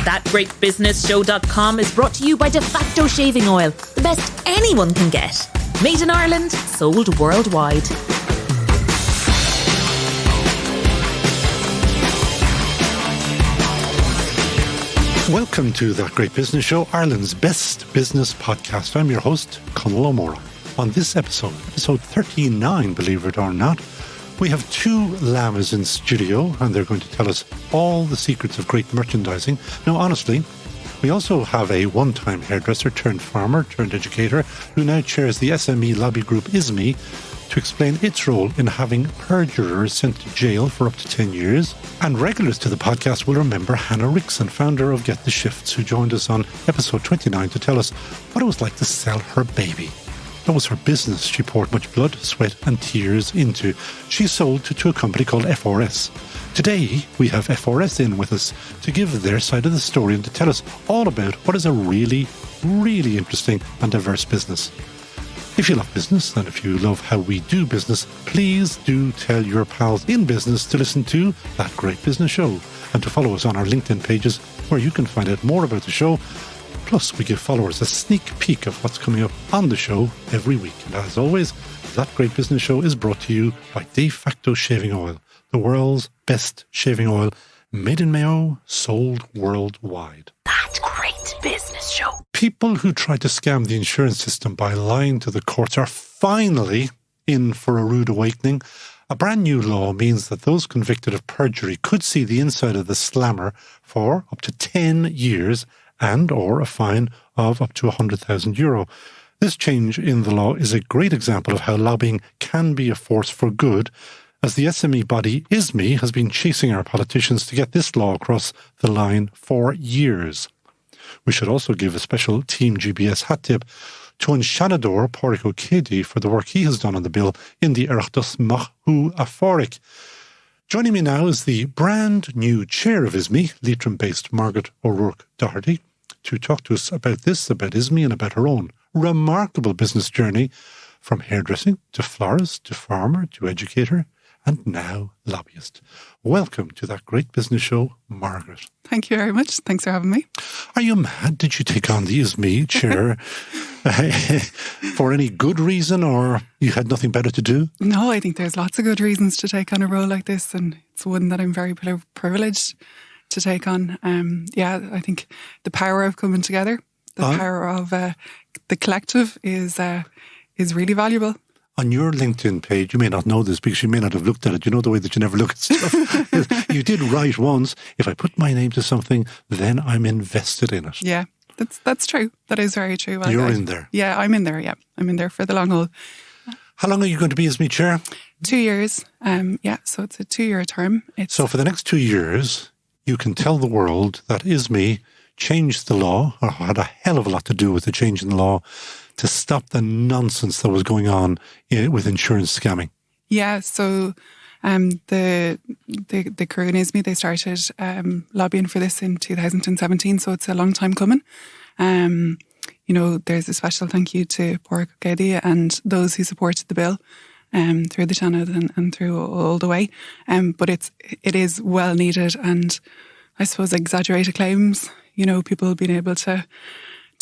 ThatGreatBusinessShow.com is brought to you by De Facto Shaving Oil, the best anyone can get. Made in Ireland, sold worldwide. Welcome to That Great Business Show, Ireland's best business podcast. I'm your host, Conal O'Mora. On this episode 39, believe it or not, we have two llamas in studio, and they're going to tell us all the secrets of great merchandising. Now, honestly, we also have a one-time hairdresser turned farmer turned educator who now chairs the SME lobby group ISME to explain its role in having perjurers sent to jail for up to 10 years. And regulars to the podcast will remember Hannah Wrixon, founder of Get the Shifts, who joined us on episode 29 to tell us what it was like to sell her baby. That was her business she poured much blood, sweat and tears into. She sold to a company called FRS. Today, we have FRS in with us to give their side of the story and to tell us all about what is a really, really interesting and diverse business. If you love business and if you love how we do business, please do tell your pals in business to listen to That Great Business Show and to follow us on our LinkedIn pages where you can find out more about the show. Plus, we give followers a sneak peek of what's coming up on the show every week. And as always, That Great Business Show is brought to you by De Facto Shaving Oil, the world's best shaving oil, made in Mayo, sold worldwide. That Great Business Show. People who tried to scam the insurance system by lying to the courts are finally in for a rude awakening. A brand new law means that those convicted of perjury could see the inside of the slammer for up to 10 years and or a fine of up to €100,000. This change in the law is a great example of how lobbying can be a force for good, as the SME body ISME has been chasing our politicians to get this law across the line for years. We should also give a special TeamGBS hat tip to Senator Pádraig Ó Céidigh for the work he has done on the bill in the Oireachtas Machu Aforic. Joining me now is the brand new chair of ISME, Leitrim-based Margaret O'Rourke Doherty, to talk to us about this, about ISME and about her own remarkable business journey from hairdressing to florist to farmer to educator and now lobbyist. Welcome to That Great Business Show, Margaret. Thank you very much. Thanks for having me. Are you mad? Did you take on the ISME chair for any good reason, or you had nothing better to do? No, I think there's lots of good reasons to take on a role like this, and it's one that I'm very privileged to take on. I think the power of coming together, the power of the collective is really valuable. On your LinkedIn page, you may not know this because you may not have looked at it. You know the way that you never look at stuff. You did write once, if I put my name to something, then I'm invested in it. Yeah, that's true. That is very true. You're in there. Yeah, I'm in there. Yeah, I'm in there for the long haul. How long are you going to be ISME chair? 2 years. So it's a 2-year term. So for the next 2 years, you can tell the world that ISME changed the law, or had a hell of a lot to do with the change in the law, to stop the nonsense that was going on with insurance scamming. Yeah, so the crew in ISME, they started lobbying for this in 2017, so it's a long time coming. There's a special thank you to Pádraig Ó Céidigh and those who supported the bill through the channel and through all the way. But it is well needed, and I suppose exaggerated claims, people being able to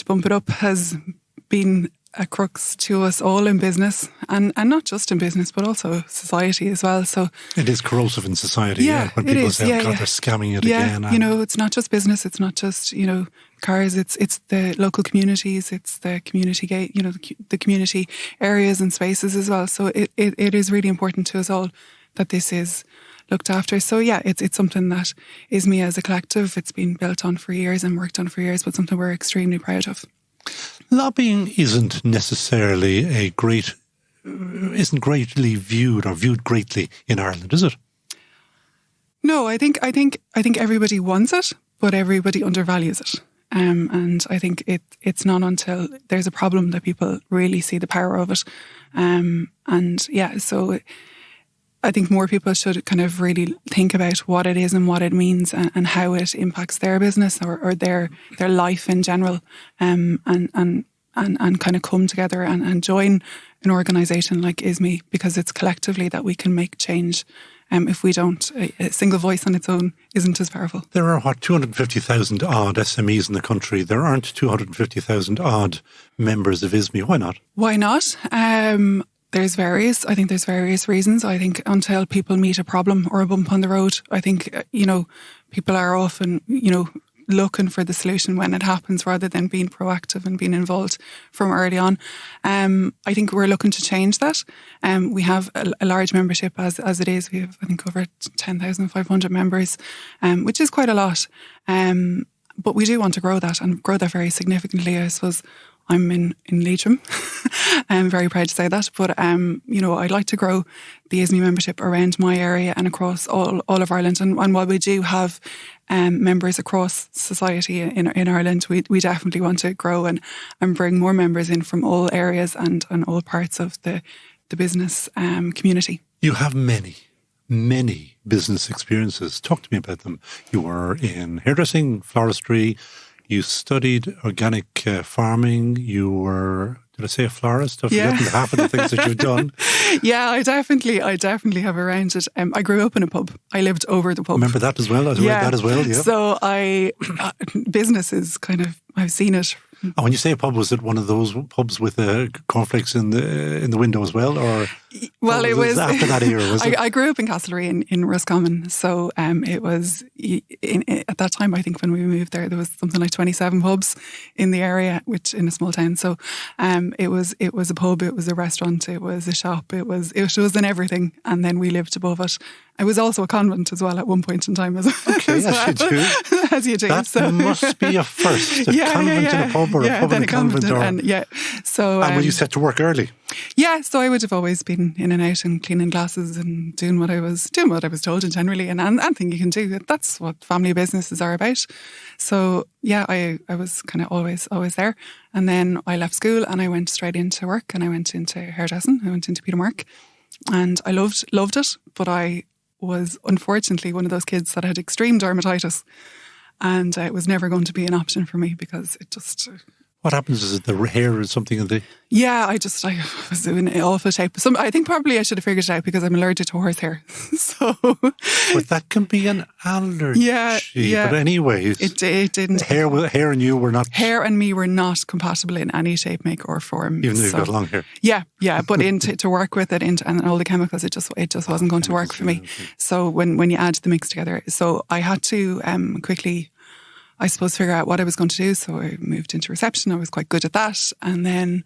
bump it up has been a crux to us all in business, and not just in business, but also society as well. So it is corrosive in society, when people say, they're scamming it again. It's not just business, it's not just, cars, it's the local communities, it's the community gate, the community areas and spaces as well. So it is really important to us all that this is looked after. So it's something that ISME as a collective, it's been built on for years and worked on for years, but something we're extremely proud of. Lobbying isn't necessarily isn't greatly viewed or viewed greatly in Ireland, is it? No, I think everybody wants it, but everybody undervalues it. And I think it's not until there's a problem that people really see the power of it. So I think more people should kind of really think about what it is and what it means and how it impacts their business or their life in general, and kind of come together and join an organisation like ISME, because it's collectively that we can make change if we don't, a single voice on its own isn't as powerful. There are, 250,000 odd SMEs in the country. There aren't 250,000 odd members of ISME. Why not? Why not? I think there's various reasons. I think until people meet a problem or a bump on the road, I think, people are often, looking for the solution when it happens rather than being proactive and being involved from early on. I think we're looking to change that. We have a large membership as it is. We have, I think, over 10,500 members, which is quite a lot. But we do want to grow that and grow that very significantly. I suppose I'm in Leitrim. I'm very proud to say that. But, I'd like to grow the ISME membership around my area and across all of Ireland. And while we do have members across society in Ireland, we definitely want to grow and bring more members in from all areas and all parts of the business community. You have many business experiences. Talk to me about them. You were in hairdressing, floristry. You studied organic farming. You were, did I say a florist? I've forgotten half of the things that you've done. Yeah, I definitely have arranged it. I grew up in a pub. I lived over the pub. Remember that as well? Yeah. So business is kind of, I've seen it. And when you say a pub, was it one of those pubs with cornflakes in the window as well, or? Well, it was after that era. Was it? I grew up in Castlereagh in Roscommon, so it was at that time. I think when we moved there was something like 27 pubs in the area, which in a small town. So it was a pub, it was a restaurant, it was a shop, it was in everything, and then we lived above it. I was also a convent as well at one point in time as well. Okay, as you do. That must be a first. A convent in a pub or a pub in a convent. And when you set to work early? Yeah, so I would have always been in and out and cleaning glasses and doing what I was told, and generally, and anything you can do. That's what family businesses are about. So yeah, I was kind of always there. And then I left school and I went straight into work, and I went into hairdressing. I went into Peter Mark, and I loved it, but I was unfortunately one of those kids that had extreme dermatitis, and it was never going to be an option for me because it just... What happens? Is it the hair or something in the... Yeah, I was in awful shape. I think probably I should have figured it out because I'm allergic to horsehair. So... But that can be an allergy. Yeah. But anyway... It didn't... Hair and you were not... Hair and me were not compatible in any shape, make or form. Even though you've got long hair. Yeah. But to work with it and all the chemicals, it just wasn't going to work for me. Okay. So when you add the mix together... So I had to quickly... I suppose figure out what I was going to do. So I moved into reception. I was quite good at that. And then,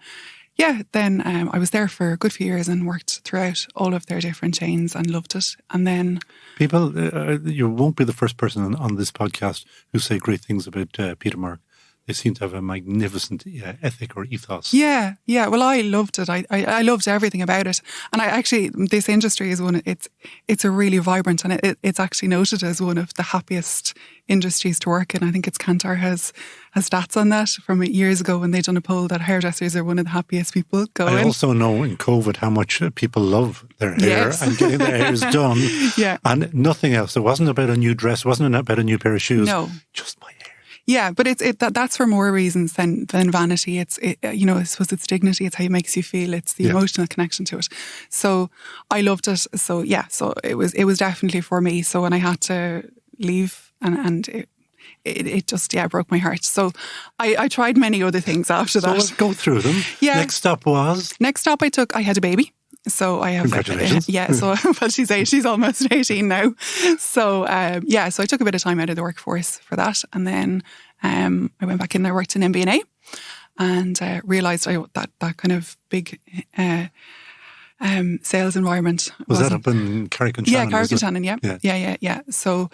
I was there for a good few years and worked throughout all of their different chains and loved it. And then... People, you won't be the first person on this podcast who say great things about Peter Mark. They seem to have a magnificent ethic or ethos. Yeah. Well, I loved it. I loved everything about it. And this industry is it's a really vibrant, and it's actually noted as one of the happiest industries to work in. I think it's Kantar has stats on that from years ago when they done a poll that hairdressers are one of the happiest people going. I also know in COVID how much people love their hair and getting their hairs done. Yeah. And nothing else. It wasn't about a new dress. It wasn't about a new pair of shoes. No. Just my hair. Yeah, but that's for more reasons than vanity. I suppose it's dignity. It's how it makes you feel. It's the emotional connection to it. So I loved it. So yeah, so it was definitely for me. So when I had to leave, and it just broke my heart. So I tried many other things after that. So let's go through them. Yeah. Next stop I had a baby. So I have... Congratulations. So well, she's almost 18 now. So so I took a bit of time out of the workforce for that. And then I went back in there, worked in MBNA, and realised that kind of big sales environment. Was that up in Carrick-on-Shannon? Yeah, Carrick-on-Shannon, yeah. So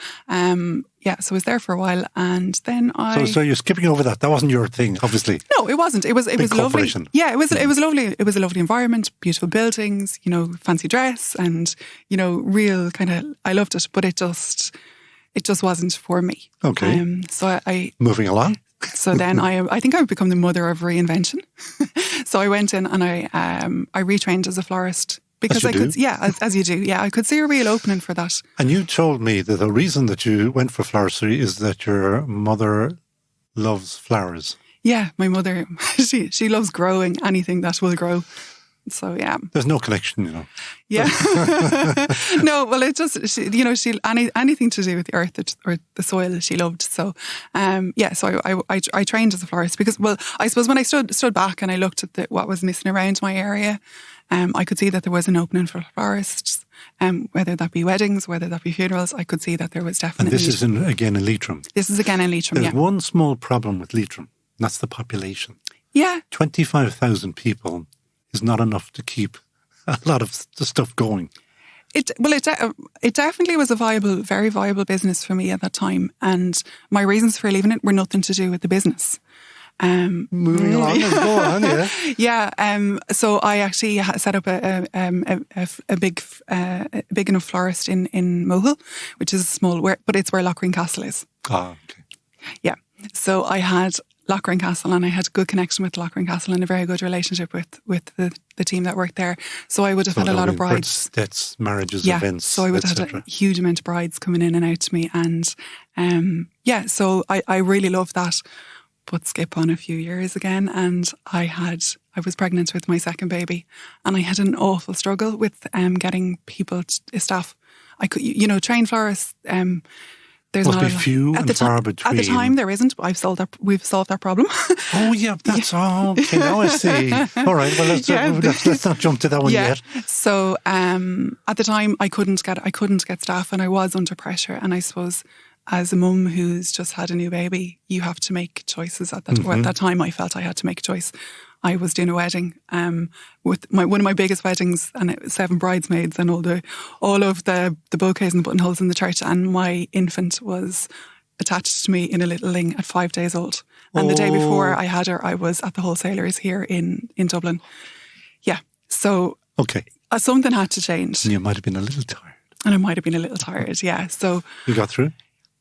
so I was there for a while, and then So you're skipping over that. That wasn't your thing, obviously. No, it wasn't. It was lovely. Yeah, it was lovely. It was a lovely environment, beautiful buildings, fancy dress, and real kind of. I loved it, but it just wasn't for me. Okay. So I moving along. So then I think I would become the mother of reinvention. So I went in and I retrained as a florist. Because I could, as you do, I could see a real opening for that. And you told me that the reason that you went for floristry is that your mother loves flowers. Yeah, my mother, she loves growing anything that will grow. So, yeah. There's no connection, you know. Yeah. No, well, it just, anything to do with the earth or the soil she loved. So, so I trained as a florist because, well, I suppose when I stood back and I looked at what was missing around my area, I could see that there was an opening for florists, whether that be weddings, whether that be funerals. I could see that there was definitely... And this is again in Leitrim. This is again in Leitrim, There's one small problem with Leitrim, and that's the population. Yeah. 25,000 people is not enough to keep a lot of the stuff going. It definitely was a very viable business for me at that time, and my reasons for leaving it were nothing to do with the business. Moving on, go on, yeah. Yeah, so I actually set up a big enough florist in Mohill, which is small, but it's where Loughreen Castle is. Ah, okay. Yeah, so I had Loughreen Castle, and I had a good connection with Loughreen Castle and a very good relationship with the team that worked there. So I would have had a lot of brides. Deaths, marriages, events, so I would have had a huge amount of brides coming in and out to me. And so I really loved that. But skip on a few years again, and I was pregnant with my second baby, and I had an awful struggle with getting people, staff. I could, trained florists. There's must not be a lot. few and far between. At the time, there isn't. But we've solved that problem. Oh yeah, that's okay. Now I see. All right. Well, let's not jump to that one yet. So at the time, I couldn't get staff, and I was under pressure. And I suppose, as a mum who's just had a new baby, you have to make choices. At that time, I felt I had to make a choice. I was doing a wedding with one of my biggest weddings, and it was 7 bridesmaids and all of the bouquets and the buttonholes in the church, and my infant was attached to me in a little ling at 5 days old. And the day before I had her, I was at the wholesalers here in Dublin. Yeah, so something had to change. And you might have been a little tired. And I might have been a little tired, yeah. So you got through?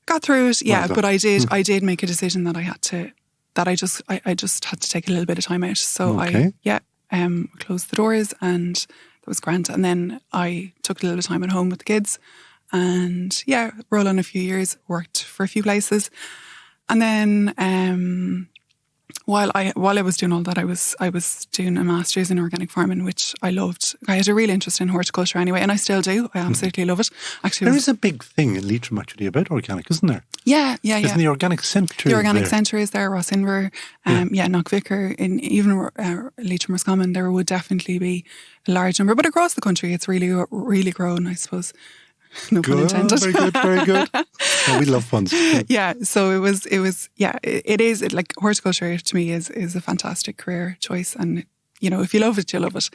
Got through it, yeah. But I did make a decision that I just had to take a little bit of time out. So I closed the doors, and that was grand. And then I took a little time at home with the kids, and roll on a few years, worked for a few places, and then while I was doing all that, I was doing a master's in organic farming, which I loved. I had a real interest in horticulture anyway, and I still do. I absolutely love it. Actually, there is a big thing in Leitrim actually about organic, isn't there? Yeah. Isn't the organic centre? The organic centre is there, Ross Inver, Knockvicar, in even Leitrim Roscommon, there would definitely be a large number. But across the country, it's really, really grown, I suppose. No pun intended. Very good. Oh, we love puns. Yeah, so it is like horticulture to me is a fantastic career choice, and if you love it, you love it.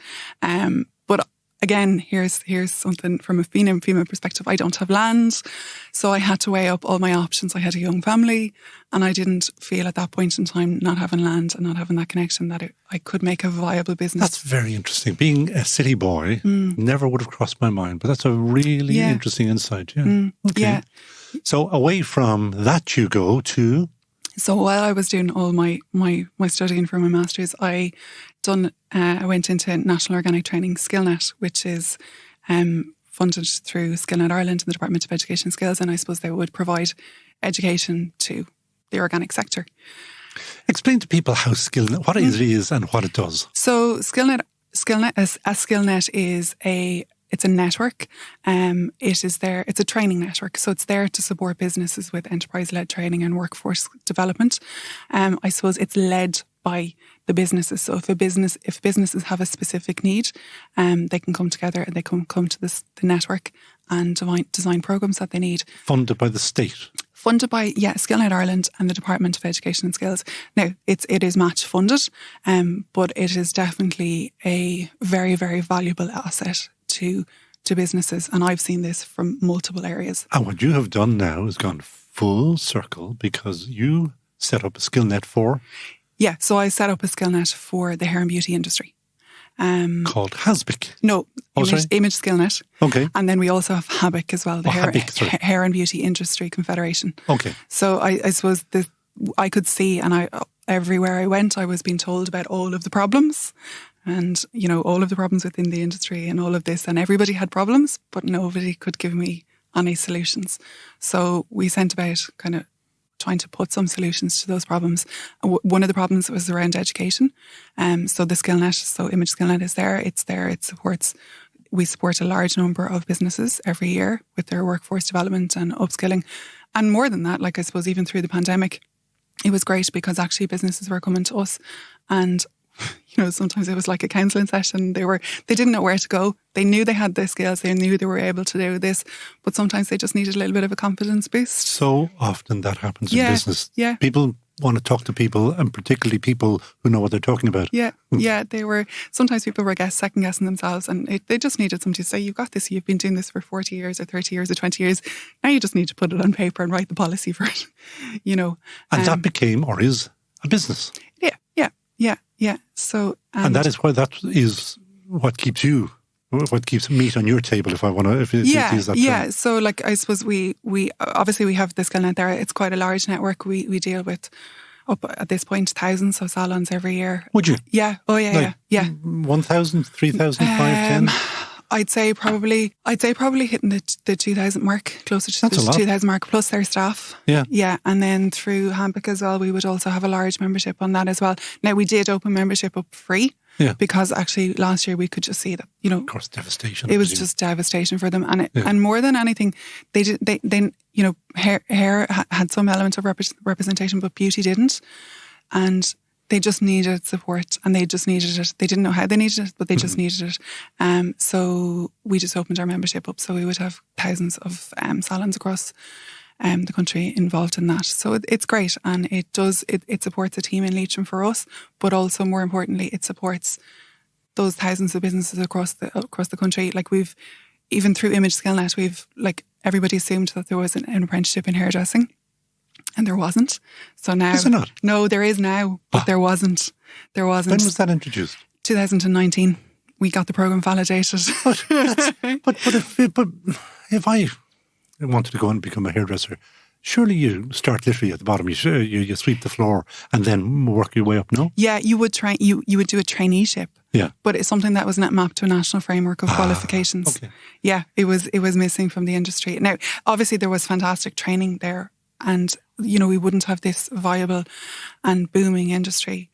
But again, here's something from a female perspective. I don't have land, so I had to weigh up all my options. I had a young family, and I didn't feel at that point in time, not having land and not having that connection, that I could make a viable business. That's very interesting. Being a city boy, never would have crossed my mind, but that's a really interesting insight. Yeah. Okay. Yeah. So away from that, you go to... So while I was doing all my studying for my master's, I went into National Organic Training SkillNet, which is funded through SkillNet Ireland and the Department of Education and Skills, and I suppose they would provide education to the organic sector. Explain to people how SkillNet, what it is and what it does. So SkillNet is it's a network. It is there. It's a training network, so it's there to support businesses with enterprise-led training and workforce development. I suppose it's led by the businesses. So if businesses have a specific need, they can come together and they come to the network and design programs that they need. Funded by the state. Funded by SkillNet Ireland and the Department of Education and Skills. Now it is match funded, but it is definitely a very, very valuable asset to businesses, and I've seen this from multiple areas. And what you have done now is gone full circle, because you set up a SkillNet for... Yeah, so I set up a SkillNet for the hair and beauty industry. Called HASBIC? No, Image SkillNet. Okay. And then we also have HABIC as well, the Hair and Beauty Industry Confederation. Okay. So I suppose I could see, and everywhere I went, I was being told about all of the problems. And, all of the problems within the industry and all of this, and everybody had problems, but nobody could give me any solutions. So we sent about kind of trying to put some solutions to those problems. One of the problems was around education. So the SkillNet, so Image SkillNet is there. It's there. It supports. We support a large number of businesses every year with their workforce development and upskilling. And more than that, like I suppose even through the pandemic, it was great because actually businesses were coming to us and, you know, sometimes it was like a counselling session. They didn't know where to go. They knew they had the skills. They knew they were able to do this, but sometimes they just needed a little bit of a confidence boost. So often that happens in business. Yeah. People want to talk to people, and particularly people who know what they're talking about. Yeah, sometimes people were second guessing themselves, and they just needed somebody to say, you've got this, you've been doing this for 40 years or 30 years or 20 years. Now you just need to put it on paper and write the policy for it, you know. And that became, or is, a business. Yeah. So, and that is what keeps you, what keeps meat on your table, if I want to, if you use that term. So like, I suppose we obviously we have the SkillNet there. It's quite a large network. We deal with up at this point thousands of salons every year. Would you? Yeah. Oh yeah, yeah. 1,000, 3,000, 5,000? I'd say probably hitting the 2,000 mark, closer to the 2,000 mark, plus their staff. Yeah. And then through Hampic as well, we would also have a large membership on that as well. Now we did open membership up free. Yeah. Because actually last year we could just see that, you know, of course, devastation. It was just devastation for them, and more than anything, they you know, hair had some element of representation, but beauty didn't, and they just needed support, and they just needed it. They didn't know how they needed it, but they just needed it. So we just opened our membership up, so we would have thousands of salons across the country involved in that. So it's great, and it supports a team in Leitrim for us, but also more importantly, it supports those thousands of businesses across the country. Like we've, even through Image SkillNet, we've, like, everybody assumed that there was an apprenticeship in hairdressing, and there wasn't. So now, is there not? No, there is now, but there wasn't. When was that introduced? 2019. We got the programme validated. But if I wanted to go and become a hairdresser, surely you start literally at the bottom. You sweep the floor and then work your way up. No. Yeah, you would try. You would do a traineeship. Yeah, but it's something that was not mapped to a national framework of qualifications. Okay. Yeah, it was missing from the industry. Now, obviously, there was fantastic training there, and you know, we wouldn't have this viable and booming industry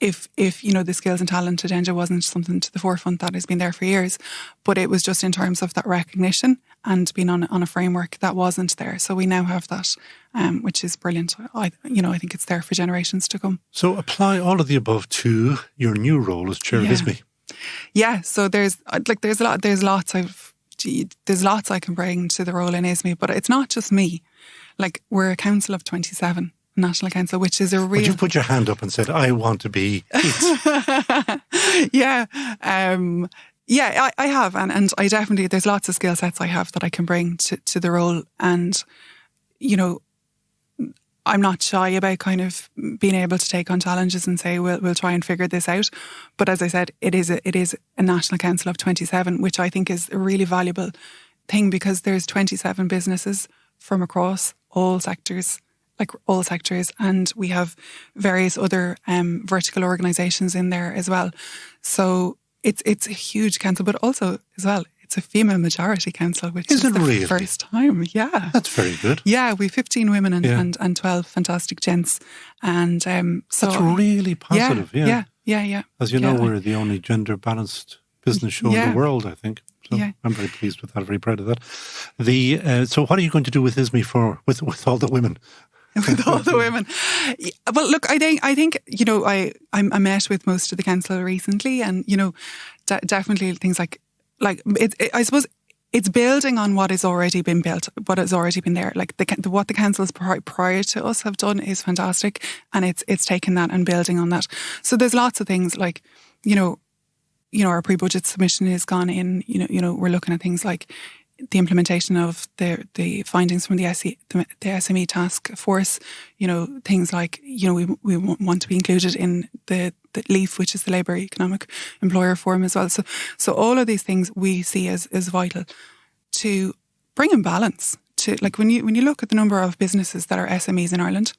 if you know, the skills and talent agenda wasn't something to the forefront that has been there for years. But it was just in terms of that recognition and being on a framework that wasn't there. So we now have that, which is brilliant. I think it's there for generations to come. So apply all of the above to your new role as chair of ISME. Yeah. So there's lots I can bring to the role in ISME, but it's not just me. Like, we're a council of 27. National Council, which is a real... Would you put your hand up and said, I want to be it? Yeah. I have. And I definitely, there's lots of skill sets I have that I can bring to the role. And, you know, I'm not shy about kind of being able to take on challenges and say, we'll try and figure this out. But as I said, it is a National Council of 27, which I think is a really valuable thing, because there's 27 businesses from across all sectors, and we have various other vertical organisations in there as well. So it's a huge council, but also as well, it's a female majority council, which is the first time. Yeah, that's very good. Yeah, we've 15 women and 12 fantastic gents, and so that's really positive. Yeah. As you know, we're the only gender balanced business show in the world, I think. So I'm very pleased with that. Very proud of that. So what are you going to do with ISME with all the women? With all the women. Well, look, I think you know, I met with most of the council recently, and you know, definitely things like I suppose it's building on what has already been built, what has already been there. Like what the councils prior to us have done is fantastic, and it's taken that and building on that. So there's lots of things like, you know, our pre-budget submission has gone in. You know, we're looking at things like the implementation of the findings from the SME task force, you know, things like, you know, we want to be included in the LEAF, which is the Labour Economic Employer Forum as well. So all of these things we see as vital to bring in balance. To, like, when you look at the number of businesses that are SMEs in Ireland,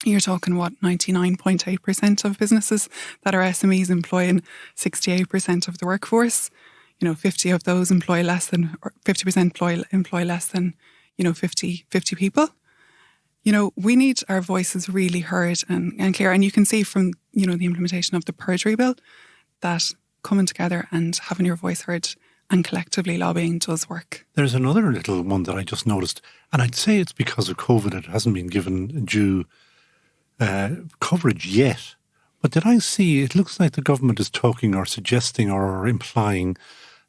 you're talking 99.8% of businesses that are SMEs employing 68% of the workforce. You know, 50 of those employ less than, or 50% employ less than, you know, 50 people. we need our voices really heard and clear. And you can see from, the implementation of the perjury bill that coming together and having your voice heard and collectively lobbying does work. There's another little one that I just noticed, and I'd say it's because of COVID it hasn't been given due coverage yet. But did I see, it looks like the government is talking or suggesting or implying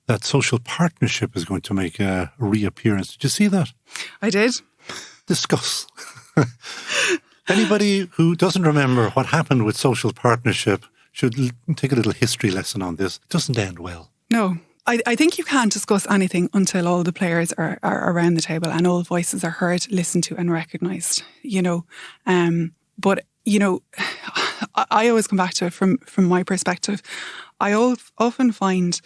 that social partnership is going to make a reappearance. Did you see that? I did. Discuss. Anybody who doesn't remember what happened with social partnership should take a little history lesson on this. It doesn't end well. No. I think you can't discuss anything until all the players are around the table and all voices are heard, listened to and recognised, But, I always come back to it from my perspective. I often find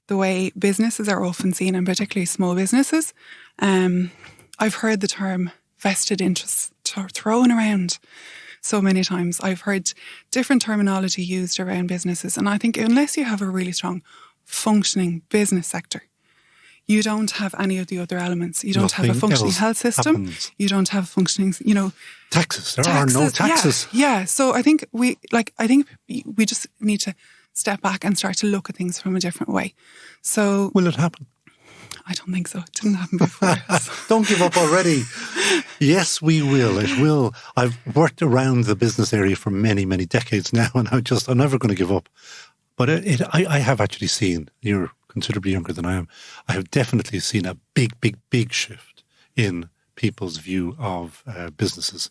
the way businesses are often seen, and particularly small businesses, I've heard the term vested interests thrown around so many times. I've heard different terminology used around businesses. And I think unless you have a really strong functioning business sector, you don't have any of the other elements. You don't have a functioning health system. Happens. You don't have functioning, taxes. There are no taxes. Yeah. So I think we just need to step back and start to look at things from a different way. So will it happen? I don't think so. It didn't happen before. Don't give up already. Yes, we will. It will. I've worked around the business area for many, many decades now, and I'm never going to give up. But I have actually seen, you're considerably younger than I am, I have definitely seen a big, big, big shift in people's view of businesses.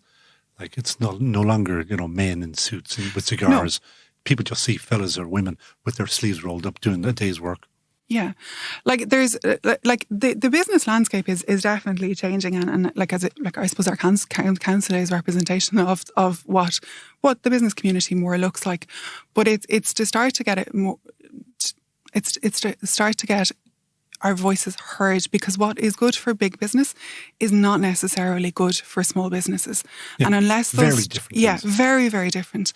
Like it's no longer, men in suits with cigars. No. People just see fellas or women with their sleeves rolled up doing a day's work. Yeah, there's the business landscape is definitely changing, and I suppose our council is representation of what the business community more looks like, but it's to start to get it more. It's to start to get our voices heard, because what is good for big business is not necessarily good for small businesses, and unless those very different things. Very, very different.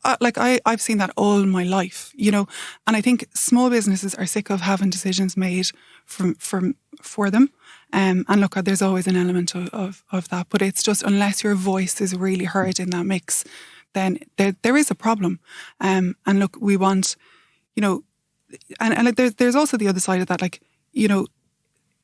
I've seen that all my life, and I think small businesses are sick of having decisions made for them. And look, there's always an element of that, but it's just unless your voice is really heard in that mix, then there is a problem. And look, we want, and there's also the other side of that,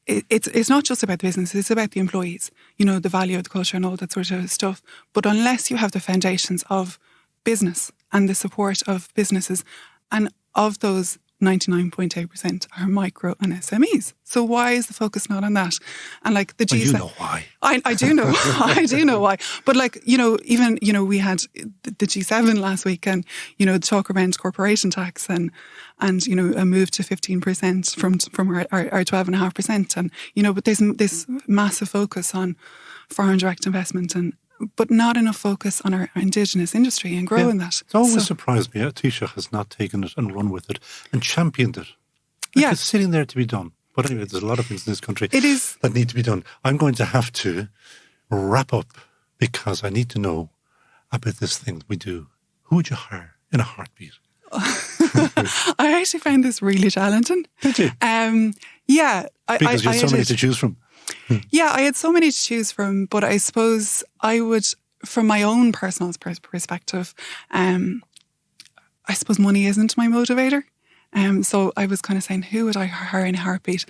it's not just about the business, it's about the employees, the value of the culture and all that sort of stuff. But unless you have the foundations of business and the support of businesses, and of those 99.8% are micro and SMEs. So why is the focus not on that? And the G7, you know why. I do know. I do know why. But even we had the G7 last week, and the talk around corporation tax and a move to 15% from our 12.5%, and but there's this massive focus on foreign direct investment but not enough focus on our Indigenous industry and growing that. It's always surprised me. Taoiseach has not taken it and run with it and championed it. It's sitting there to be done. But anyway, there's a lot of things in this country that need to be done. I'm going to have to wrap up because I need to know about this thing we do. Who would you hire in a heartbeat? I actually found this really challenging. Did you? Yeah. Because you had so many to choose from. Yeah, I had so many to choose from, but I suppose I would, from my own personal perspective, I suppose money isn't my motivator. So I was kind of saying, who would I hire in a heartbeat?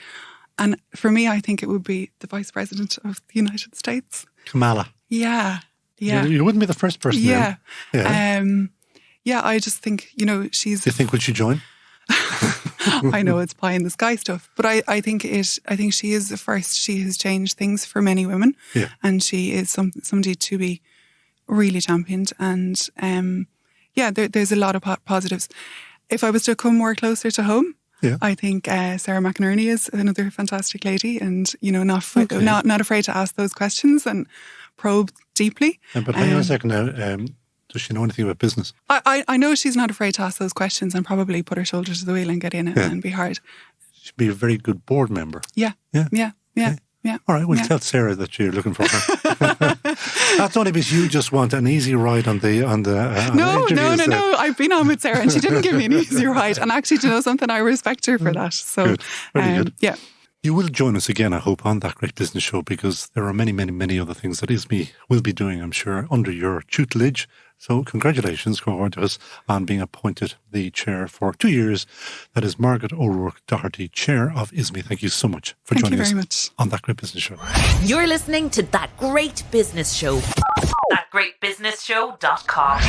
And for me, I think it would be the Vice President of the United States. Kamala. Yeah. You wouldn't be the first person. Yeah. I just think, she's... Do you think would she join? I know it's pie in the sky stuff, but I think she is the first. She has changed things for many women, and she is somebody to be really championed. And there's a lot of positives. If I was to come more closer to home, I think Sarah McInerney is another fantastic lady, and not afraid to ask those questions and probe deeply. But hang on a second now. Does she know anything about business? I know she's not afraid to ask those questions and probably put her shoulder to the wheel and get in it and be hard. She'd be a very good board member. Yeah. All right, we'll tell Sarah that you're looking for her. That's only because you just want an easy ride on the No. I've been on with Sarah and she didn't give me an easy ride. And actually, to know something, I respect her for that. So, good. Very good. Yeah. You will join us again, I hope, on That Great Business Show, because there are many, many, many other things that ISME will be doing, I'm sure, under your tutelage. So congratulations, congratulations on being appointed the chair for 2 years. That is Margaret O'Rourke Doherty, chair of ISME. Thank you so much for joining us on That Great Business Show. You're listening to That Great Business Show. ThatGreatBusinessShow.com.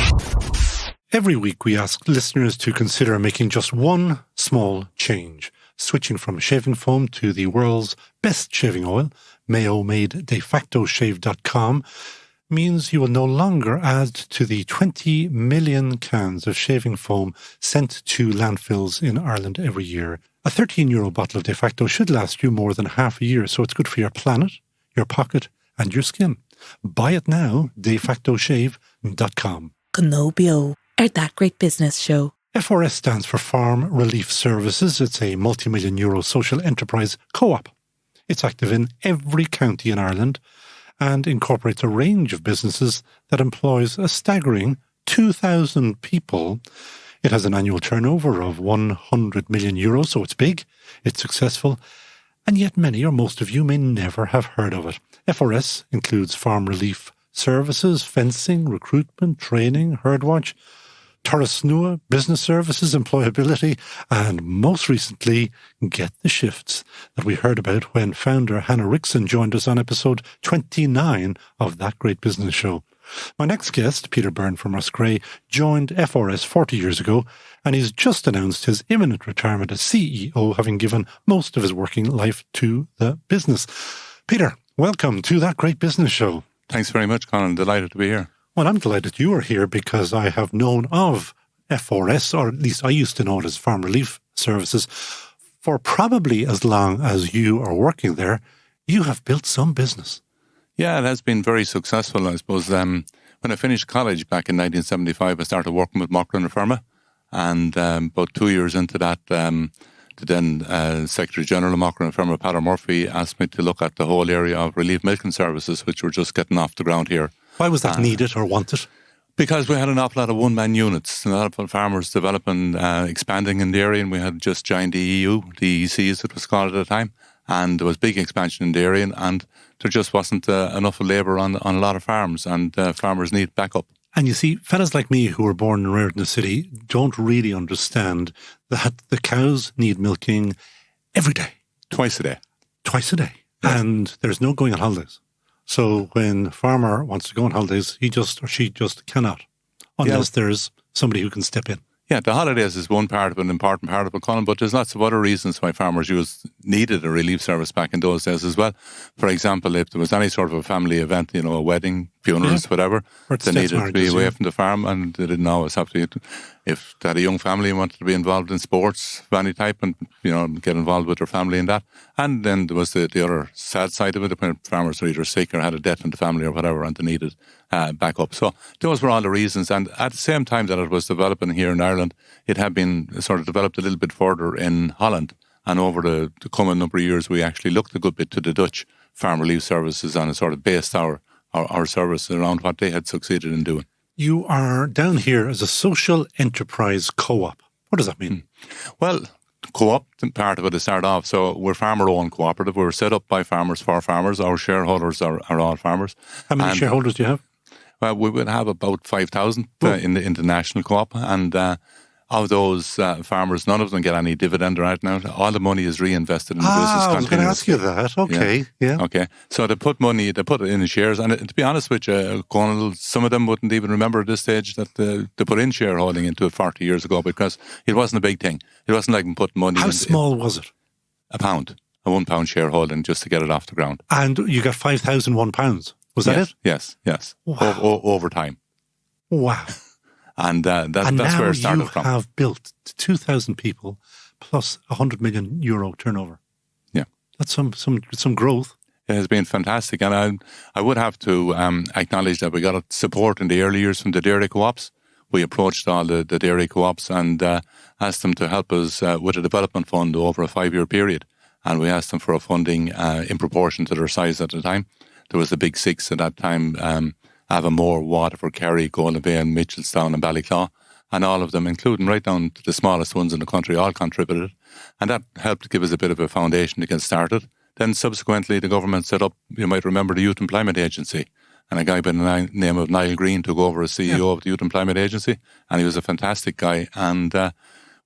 Every week we ask listeners to consider making just one small change. Switching from shaving foam to the world's best shaving oil, Mayo-made defactoshave.com, means you will no longer add to the 20 million cans of shaving foam sent to landfills in Ireland every year. A €13 bottle of De Facto should last you more than half a year, so it's good for your planet, your pocket, and your skin. Buy it now, defactoshave.com. Conobio, That Great Business Show. FRS stands for Farm Relief Services. It's a multi-million euro social enterprise co-op. It's active in every county in Ireland and incorporates a range of businesses that employs a staggering 2,000 people. It has an annual turnover of 100 million euros, so it's big, it's successful, and yet many or most of you may never have heard of it. FRS includes farm relief services, fencing, recruitment, training, herdwatch, Torresnua, business services, employability, and most recently, get the shifts that we heard about when founder Hannah Wrixon joined us on episode 29 of That Great Business Show. My next guest, Peter Byrne from Roscrea, joined FRS 40 years ago, and he's just announced his imminent retirement as CEO, having given most of his working life to the business. Peter, welcome to That Great Business Show. Thanks very much, Colin. Delighted to be here. Well, I'm delighted you are here because I have known of FRS, or at least I used to know it as Farm Relief Services, for probably as long as you are working there. You have built some business. Yeah, it has been very successful. I suppose when I finished college back in 1975, I started working with McInerney, and about 2 years into that, the then Secretary General of McInerney, Paddy Murphy, asked me to look at the whole area of relief milking services, which were just getting off the ground here. Why was that needed or wanted? Because we had an awful lot of one-man units, a lot of farmers developing, expanding in the area, and we had just joined the EU, the EC as it was called at the time, and there was big expansion in the area, and there just wasn't enough labour on a lot of farms, and farmers need backup. And you see, fellas like me who were born and reared in the city don't really understand that the cows need milking every day. Twice a day. Twice a day. Yes. And there's no going on holidays. So when a farmer wants to go on holidays, he just or she just cannot, unless there's somebody who can step in. Yeah, the holidays is one part of it, an important part of it, Colin, but there's lots of other reasons why farmers needed a relief service back in those days as well. For example, if there was any sort of a family event, a wedding, funerals, whatever, they needed to be away from the farm, and they didn't always have to. If they had a young family and wanted to be involved in sports of any type and, get involved with their family in that. And then there was the other sad side of it, when farmers were either sick or had a death in the family or whatever, and they needed backup. So those were all the reasons. And at the same time that it was developing here in Ireland, it had been sort of developed a little bit further in Holland. And over the coming number of years, we actually looked a good bit to the Dutch farm relief services and sort of based our service around what they had succeeded in doing. You are down here as a social enterprise co-op. What does that mean? Well, co-op, part of it is started off. So we're farmer-owned cooperative. We're set up by farmers for farmers. Our shareholders are all farmers. How many shareholders do you have? Well, we would have about 5,000 in the national co-op. And of those farmers, none of them get any dividend or anything out. All the money is reinvested in the business. I was going to ask you that. Okay, yeah. Okay. So they put it in the shares. And to be honest with you, Conal, some of them wouldn't even remember at this stage that they put in shareholding into it 40 years ago, because it wasn't a big thing. It wasn't like putting money in. How small was it? A £1 shareholding just to get it off the ground. And you got £5,001. Was that it? Yes. Wow. Over time. Wow. And that's where it started from. And now you have built 2,000 people plus €100 million turnover. Yeah. That's some growth. It has been fantastic. And I would have to acknowledge that we got support in the early years from the dairy co-ops. We approached all the dairy co-ops and asked them to help us with a development fund over a 5-year period. And we asked them for a funding in proportion to their size at the time. There was the big six at that time, Avonmore, Waterford, Kerry, Golden Bay and Mitchelstown and Ballyclaw. and all of them, including right down to the smallest ones in the country, all contributed. And that helped give us a bit of a foundation to get started. Then subsequently, the government set up, you might remember, the Youth Employment Agency. And a guy by the name of Niall Green took over as CEO of the Youth Employment Agency. And he was a fantastic guy. And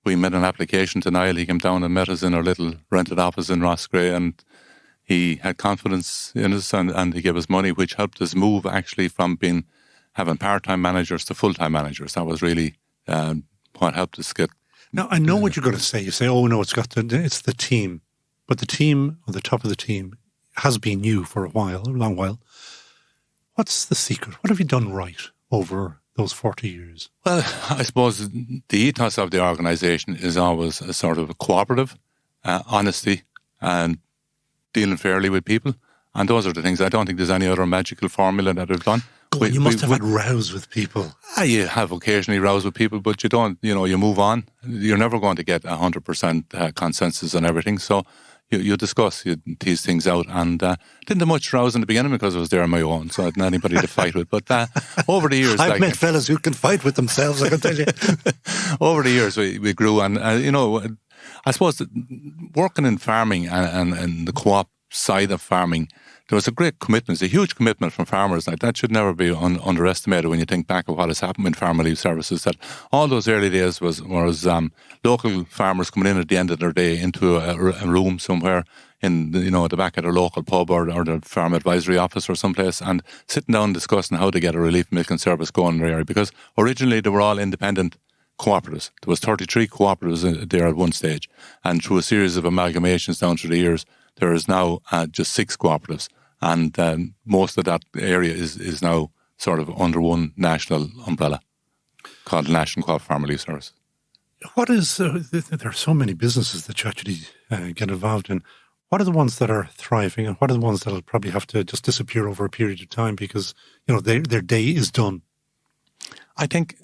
we made an application to Niall. He came down and met us in our little rented office in Roscrea. And he had confidence in us and he gave us money, which helped us move actually from having part-time managers to full-time managers. That was really what helped us get. Now, I know what you're going to say. You say, oh, no, it's the team. But the team, or the top of the team, has been you for a long while. What's the secret? What have you done right over those 40 years? Well, I suppose the ethos of the organisation is always a sort of a cooperative, honesty, and dealing fairly with people. And those are the things. I don't think there's any other magical formula that I've done. You must have had rows with people. You have occasionally rows with people, but you don't, you move on. You're never going to get 100% consensus on everything. So you discuss, you tease things out. And didn't have much rows in the beginning because I was there on my own, so I hadn't anybody to fight with. But over the years... I've met fellas who can fight with themselves, I can tell you. Over the years, we grew. And, I suppose that working in farming and the co-op side of farming, there was a great commitment, a huge commitment from farmers. Like, that should never be underestimated when you think back of what has happened in farm relief services. That all those early days was local farmers coming in at the end of their day into a room somewhere in at the back of their local pub or the farm advisory office or someplace, and sitting down and discussing how to get a relief milking service going in their area. Because originally they were all independent cooperatives. There was 33 cooperatives there at one stage, and through a series of amalgamations down through the years, there is now just 6 cooperatives. And most of that area is now sort of under one national umbrella called the National Co-op Farm Relief Service. What is, there are so many businesses that you actually get involved in. What are the ones that are thriving and what are the ones that will probably have to just disappear over a period of time because, their day is done? I think,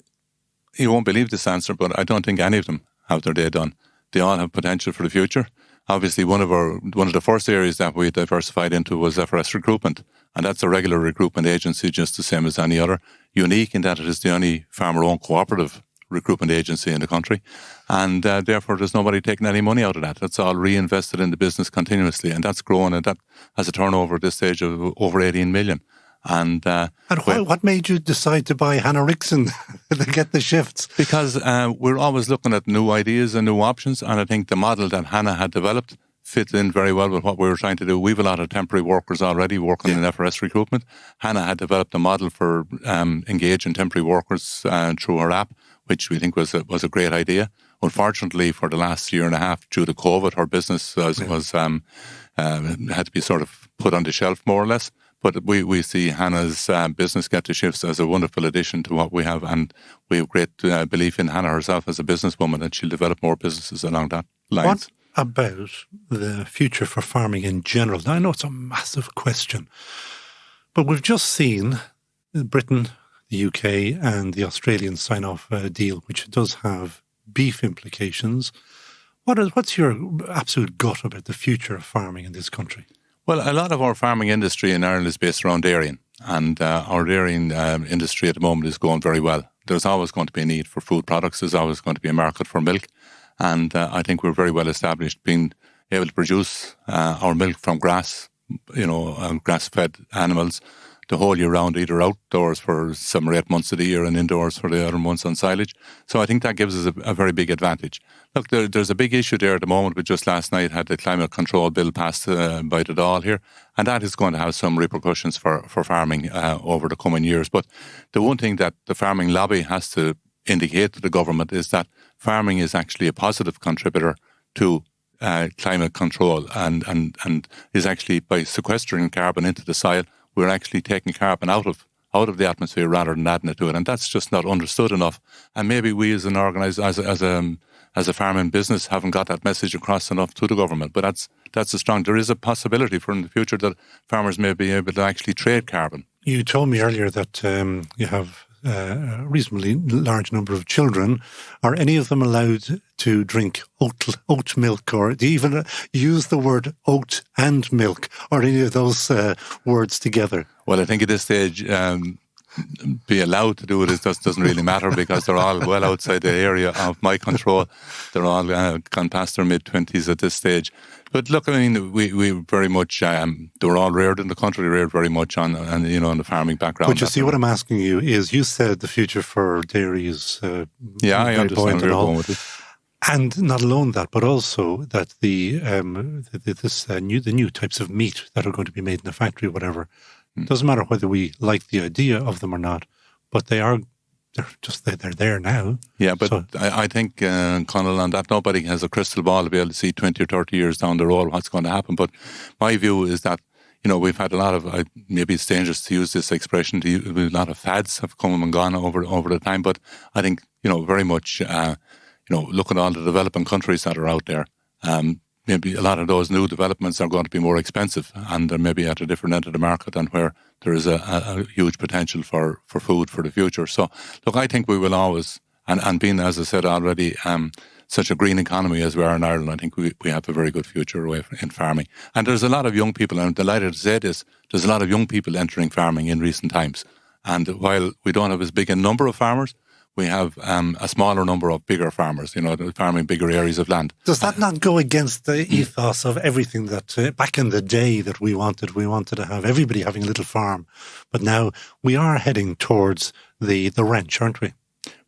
you won't believe this answer, but I don't think any of them have their day done. They all have potential for the future. Obviously, one of the first areas that we diversified into was FRS Recruitment, and that's a regular recruitment agency, just the same as any other. Unique in that it is the only farmer-owned cooperative recruitment agency in the country, and therefore there's nobody taking any money out of that. That's all reinvested in the business continuously, and that's grown, and that has a turnover at this stage of over 18 million. And what made you decide to buy Hannah Wrixon to get the shifts? Because we're always looking at new ideas and new options, and I think the model that Hannah had developed fit in very well with what we were trying to do. We have a lot of temporary workers already working in FRS Recruitment. Hannah had developed a model for engaging temporary workers through her app, which we think was a great idea. Unfortunately, for the last year and a half, due to COVID, her business had to be sort of put on the shelf more or less. But we see Hannah's business Get the Shifts as a wonderful addition to what we have, and we have great belief in Hannah herself as a businesswoman, and she'll develop more businesses along that line. What about the future for farming in general? Now, I know it's a massive question, but we've just seen Britain, the UK and the Australians sign off a deal which does have beef implications. What's your absolute gut about the future of farming in this country? Well, a lot of our farming industry in Ireland is based around dairying, and our dairying industry at the moment is going very well. There's always going to be a need for food products. There's always going to be a market for milk, and I think we're very well established being able to produce our milk from grass, grass-fed animals the whole year round, either outdoors for 7 or 8 months of the year and indoors for the other months on silage. So I think that gives us a very big advantage. Look, there's a big issue there at the moment. We just last night had the climate control bill passed by the Dáil here, and that is going to have some repercussions for farming over the coming years. But the one thing that the farming lobby has to indicate to the government is that farming is actually a positive contributor to climate control and is actually, by sequestering carbon into the soil, we're actually taking carbon out of the atmosphere rather than adding it to it, and that's just not understood enough. And maybe we as an as a farming business haven't got that message across enough to the government. But that's a strong. There is a possibility for in the future that farmers may be able to actually trade carbon. You told me earlier that you have a reasonably large number of children. Are any of them allowed to drink oat milk, or do you even use the word oat and milk, or any of those words together? Well, I think at this stage, be allowed to do it doesn't really matter because they're all well outside the area of my control. They're all gone past their mid-20s at this stage. But look, I mean, we very much, they were all reared in the country, reared very much on the farming background. But you see, what I'm asking you is, you said the future for dairy is I understand where you're going with it. And not alone that, but also that the new types of meat that are going to be made in the factory, whatever, doesn't matter whether we like the idea of them or not, but they're there now. Yeah, but so, I think, Conal, on that, nobody has a crystal ball to be able to see 20 or 30 years down the road what's going to happen. But my view is that, we've had a lot of, maybe it's dangerous to use this expression, a lot of fads have come and gone over the time, but I think, very much, look at all the developing countries that are out there. Maybe a lot of those new developments are going to be more expensive and they're maybe at a different end of the market than where there is a huge potential for food for the future. So, look, I think we will always, and being, as I said already, such a green economy as we are in Ireland, I think we have a very good future away in farming. And there's a lot of young people, and I'm delighted to say this, there's a lot of young people entering farming in recent times. And while we don't have as big a number of farmers, we have a smaller number of bigger farmers, farming bigger areas of land. Does that not go against the ethos of everything that back in the day that we wanted? We wanted to have everybody having a little farm. But now we are heading towards the ranch, aren't we?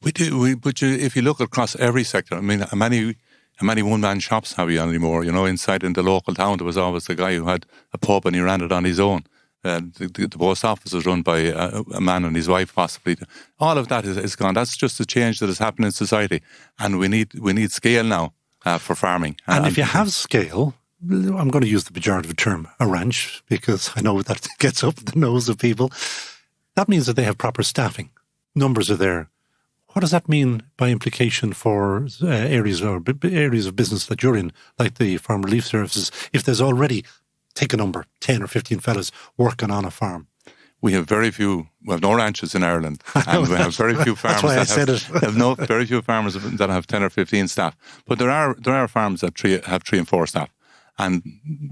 We do. But if you look across every sector, I mean, how many one-man shops have you anymore? Inside in the local town, there was always the guy who had a pub and he ran it on his own. The post office is run by a man and his wife, possibly. All of that is gone. That's just a change that has happened in society, and we need scale now for farming. And if you have scale, I'm going to use the pejorative term, a ranch, because I know that gets up the nose of people. That means that they have proper staffing. Numbers are there. What does that mean by implication for areas of business that you're in, like the Farm Relief Services, if there's already, take a number, 10 or 15 fellas working on a farm? We have no ranches in Ireland, and we have very few farmers. That's why I said it. Very few farmers that have 10 or 15 staff. But there are farms that have 3 and 4 staff, and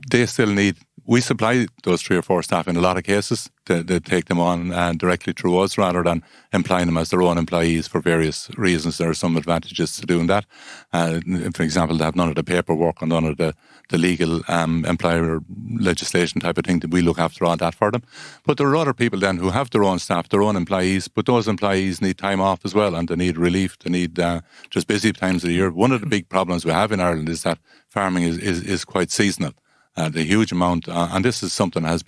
they still need. We supply those 3 or 4 staff in a lot of cases. They take them on directly through us rather than employing them as their own employees for various reasons. There are some advantages to doing that. For example, they have none of the paperwork and none of the legal employer legislation type of thing. That we look after all that for them. But there are other people then who have their own staff, their own employees, but those employees need time off as well, and they need relief. They need just busy times of the year. One of the big problems we have in Ireland is that farming is quite seasonal. The huge amount, and this is something that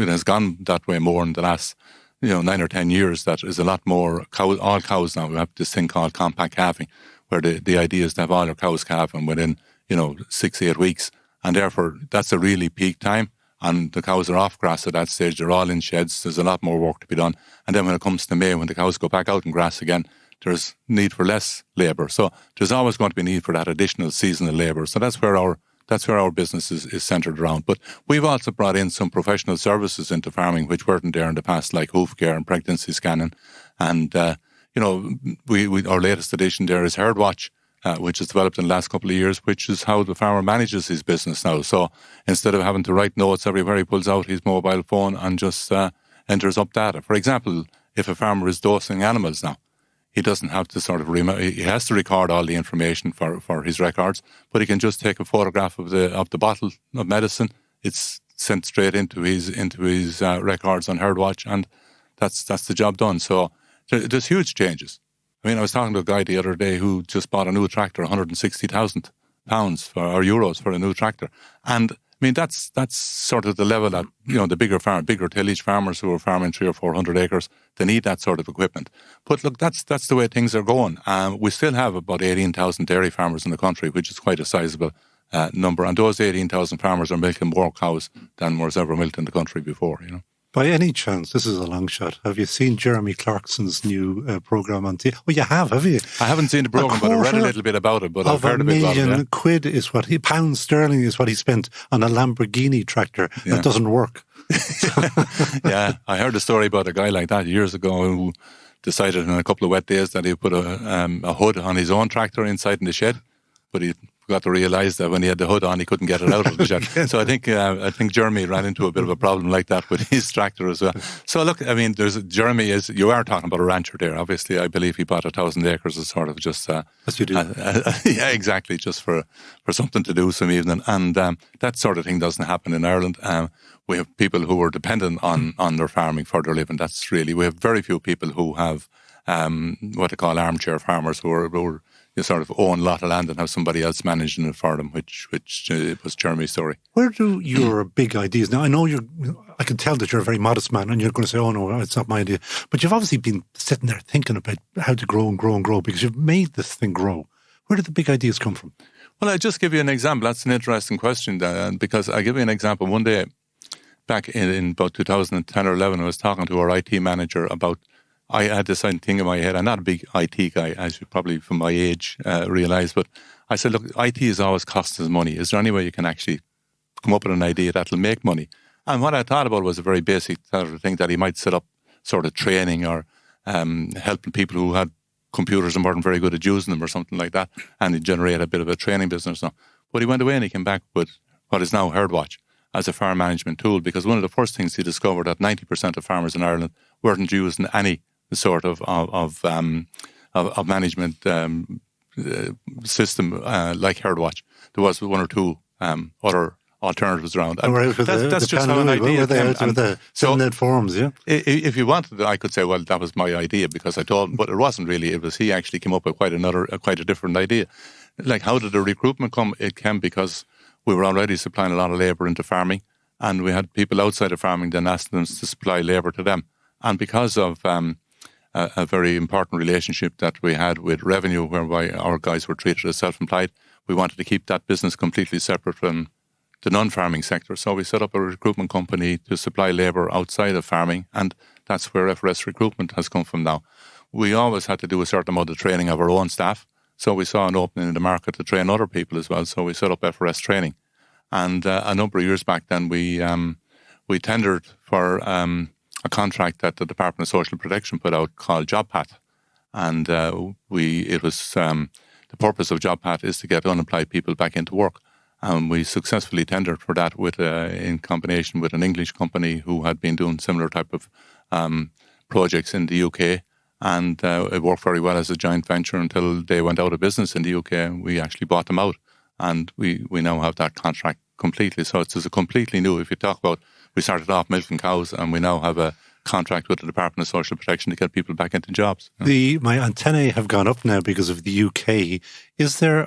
has gone that way more in the last 9 or 10 years. That is a lot more all cows now. We have this thing called compact calving, where the idea is to have all your cows calving within 6-8 weeks, and therefore that's a really peak time. And the cows are off grass at that stage. They're all in sheds. There's a lot more work to be done. And then when it comes to May, when the cows go back out in grass again, there's need for less labour. So there's always going to be need for that additional seasonal labour. So that's where our business is centred around. But we've also brought in some professional services into farming which weren't there in the past, like hoof care and pregnancy scanning. And, our latest addition there is Herd Watch, which is developed in the last couple of years, which is how the farmer manages his business now. So instead of having to write notes everywhere, he pulls out his mobile phone and just enters up data. For example, if a farmer is dosing animals now, he doesn't have to he has to record all the information for his records, but he can just take a photograph of the bottle of medicine. It's sent straight into his records on Herd Watch, and that's the job done. So there's huge changes. I mean, I was talking to a guy the other day who just bought a new tractor, £160,000 or euros for a new tractor, and I mean, that's sort of the level that, the bigger tillage farmers who are farming 300 or 400 acres, they need that sort of equipment. But look, that's the way things are going. We still have about 18,000 dairy farmers in the country, which is quite a sizable number. And those 18,000 farmers are milking more cows than was ever milked in the country before, By any chance, this is a long shot, have you seen Jeremy Clarkson's new programme on TV? Well, you have you? I haven't seen the programme, but I read a little bit about it. But I've heard a bit about it. £1 million pounds sterling is what he spent on a Lamborghini tractor that doesn't work. Yeah, I heard a story about a guy like that years ago who decided in a couple of wet days that he'd put a hood on his own tractor inside in the shed, but he got to realise that when he had the hood on, he couldn't get it out of the shed. So I think Jeremy ran into a bit of a problem like that with his tractor as well. So look, I mean, you are talking about a rancher there. Obviously, I believe he bought 1,000 acres as sort of just... as you do. Yeah, exactly, just for something to do some evening. And that sort of thing doesn't happen in Ireland. We have people who are dependent on their farming for their living. We have very few people who have what they call armchair farmers who you sort of own a lot of land and have somebody else managing it for them, which was Jeremy's story. Where do your big ideas... Now, I know I can tell that you're a very modest man and you're going to say, oh no, it's not my idea. But you've obviously been sitting there thinking about how to grow and grow and grow because you've made this thing grow. Where did the big ideas come from? Well, I'll just give you an example. That's an interesting question, because I'll give you an example. One day, back in about 2010 or 11, I was talking to our IT manager about... I had this thing in my head. I'm not a big IT guy, as you probably from my age realise, but I said, look, IT is always costing us money. Is there any way you can actually come up with an idea that'll make money? And what I thought about was a very basic sort of thing that he might set up sort of training or helping people who had computers and weren't very good at using them or something like that, and he'd generate a bit of a training business. But he went away and he came back with what is now HerdWatch as a farm management tool, because one of the first things he discovered that 90% of farmers in Ireland weren't using any sort of management system like HerdWatch. There was one or two other alternatives around. That's just how an idea came. With the subnet forums, yeah? If you wanted, I could say, well, that was my idea because I told him, but it wasn't really. It was he actually came up with quite a different idea. Like, how did the recruitment come? It came because we were already supplying a lot of labour into farming, and we had people outside of farming then asking us to supply labour to them. And because of a very important relationship that we had with revenue, whereby our guys were treated as self-employed, we wanted to keep that business completely separate from the non-farming sector. So we set up a recruitment company to supply labour outside of farming, and that's where FRS recruitment has come from now. We always had to do a certain amount of training of our own staff, so we saw an opening in the market to train other people as well, so we set up FRS training. And a number of years back then, we tendered for a contract that the Department of Social Protection put out called JobPath. And the purpose of JobPath is to get unemployed people back into work. And we successfully tendered for that in combination with an English company who had been doing similar type of projects in the UK. And it worked very well as a joint venture until they went out of business in the UK. And we actually bought them out. And we now have that contract completely. So it's a completely new, if you talk about, we started off milking cows and we now have a contract with the Department of Social Protection to get people back into jobs. My antennae have gone up now because of the UK.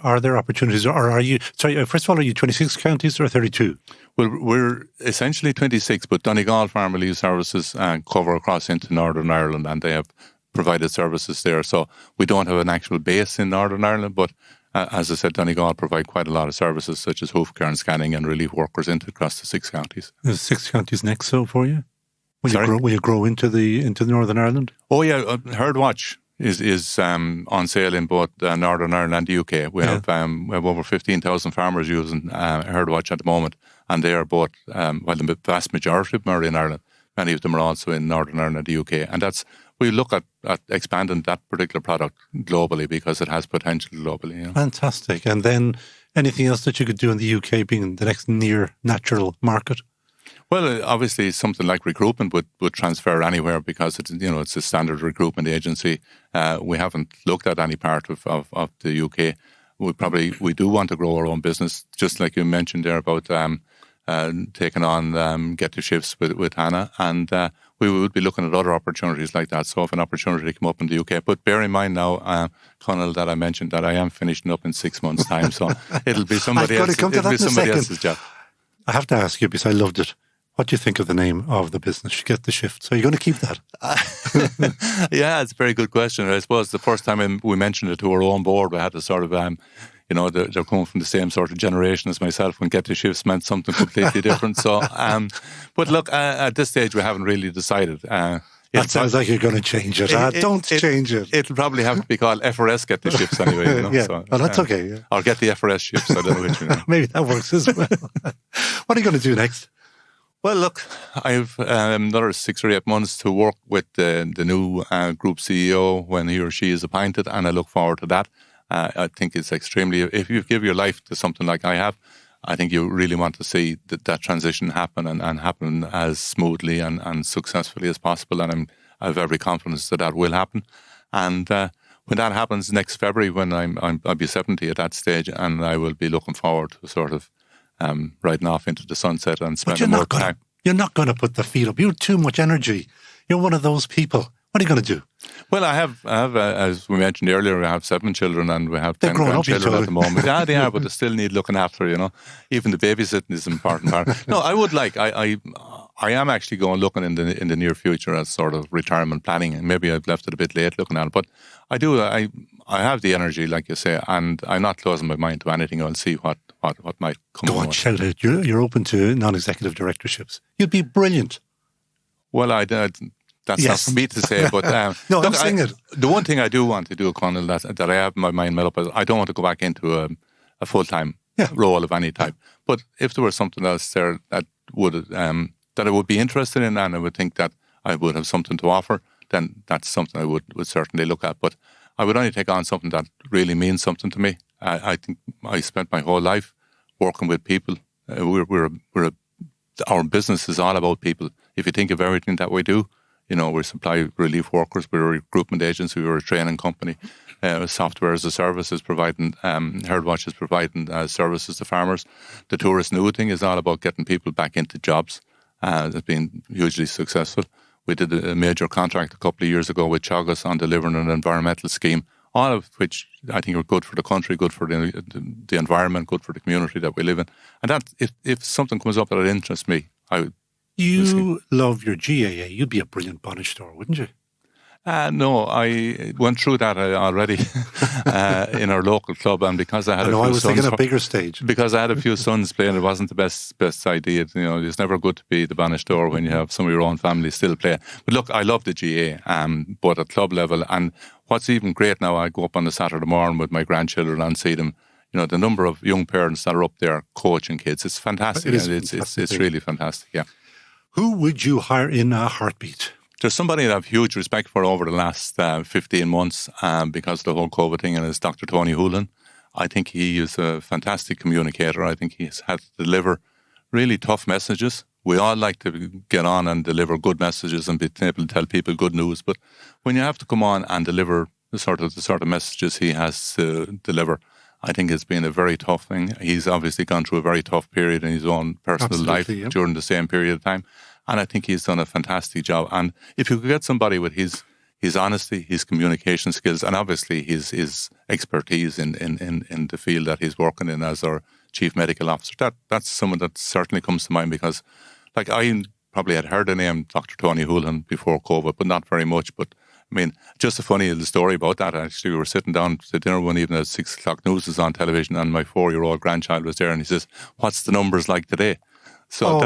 Are there opportunities, or are you, first of all, are you 26 counties or 32? Well, we're essentially 26, but Donegal Farm Relief Services cover across into Northern Ireland, and they have provided services there. So we don't have an actual base in Northern Ireland, but as I said, Donegal provide quite a lot of services such as hoof care and scanning and relief workers across the 6 counties. There's 6 counties next so for you? Will you grow into Northern Ireland? Oh yeah, HerdWatch is on sale in both Northern Ireland and the UK. We have over 15,000 farmers using HerdWatch at the moment, and they are both the vast majority of them are in Ireland. Many of them are also in Northern Ireland and the UK, and we look at expanding that particular product globally because it has potential globally. You know? Fantastic. And then anything else that you could do in the UK being the next near natural market? Well, obviously something like recruitment would transfer anywhere because it's a standard recruitment agency. We haven't looked at any part of the UK. We do want to grow our own business, just like you mentioned there about taking on Get to Shifts with Hannah, and we would be looking at other opportunities like that. So if an opportunity come up in the UK, but bear in mind now, Conal, that I mentioned that I am finishing up in 6 months' time, so it'll be somebody else's job. I have to ask you, because I loved it. What do you think of the name of the business, Get the Shift? So you're going to keep that? Yeah, it's a very good question. I suppose the first time we mentioned it to our own board, we had to sort of, they're coming from the same sort of generation as myself when Get the Shifts meant something completely different. So, but look, at this stage, we haven't really decided. That sounds like you're going to change it. Don't change it. It'll probably have to be called FRS Get the Shifts anyway. Yeah, so, that's okay. Yeah. Or Get the FRS Shifts. I don't know which one. Maybe that works as well. What are you going to do next? Well, look, I've another 6 or 8 months to work with the new group CEO when he or she is appointed, and I look forward to that. I think it's extremely, if you give your life to something like I have, I think you really want to see that transition happen and happen as smoothly and successfully as possible. And I have every confidence that will happen. And when that happens next February, when I'll be 70 at that stage, and I will be looking forward to sort of riding off into the sunset and spending more time. You're not going to put the feet up. You have too much energy. You're one of those people. What are you going to do? Well, I have, as we mentioned earlier, we have 7 children and we have 10 grandchildren at the moment. Yeah, they are, but they still need looking after, Even the babysitting is an important part. No, I would I am actually looking in the near future at sort of retirement planning, and maybe I've left it a bit late looking at it, but I have the energy, like you say, and I'm not closing my mind to anything. I'll see what might come. Go on, shout it. You're open to non-executive directorships. You'd be brilliant. Well, that's not for me to say, but no, look, I'm saying it. The one thing I do want to do, Conal, that I have my mind made up, is I don't want to go back into a full-time role of any type. But if there was something else there that I would be interested in, and I would think that I would have something to offer, then that's something I would certainly look at. But I would only take on something that really means something to me. I think I spent my whole life working with people. Our business is all about people. If you think of everything that we do, we supply relief workers, we're a recruitment agency, we're a training company, software as a service is providing, Herdwatch is providing services to farmers. The tourist new thing is all about getting people back into jobs. It's been hugely successful. We did a major contract a couple of years ago with Teagasc on delivering an environmental scheme, all of which I think are good for the country, good for the environment, good for the community that we live in. And that, if something comes up that interests me, I would. You love your GAA. You'd be a brilliant bonnet store, wouldn't you? No, I went through that already in our local club, and because I had I was thinking a bigger stage. Because I had a few sons playing, it wasn't the best idea. It's never good to be the bonnet store when you have some of your own family still playing. But look, I love the GA, but at club level, and what's even great now, I go up on a Saturday morning with my grandchildren and see them. The number of young parents that are up there coaching kids, it's fantastic. It's really fantastic, yeah. Who would you hire in a heartbeat? There's somebody that I have huge respect for over the last 15 months because of the whole COVID thing, and it's Dr. Tony Holohan. I think he is a fantastic communicator. I think he's had to deliver really tough messages. We all like to get on and deliver good messages and be able to tell people good news, but when you have to come on and deliver the sort of messages he has to deliver, I think it's been a very tough thing. He's obviously gone through a very tough period in his own personal life during the same period of time. And I think he's done a fantastic job. And if you could get somebody with his honesty, his communication skills, and obviously his expertise in the field that he's working in as our chief medical officer, that's someone that certainly comes to mind, because like I probably had heard the name Dr. Tony Holohan before COVID, but not very much. But I mean, just a funny little story about that. Actually, we were sitting down to dinner one evening at 6 o'clock news was on television, and my 4-year-old grandchild was there, and he says, "What's the numbers like today?" So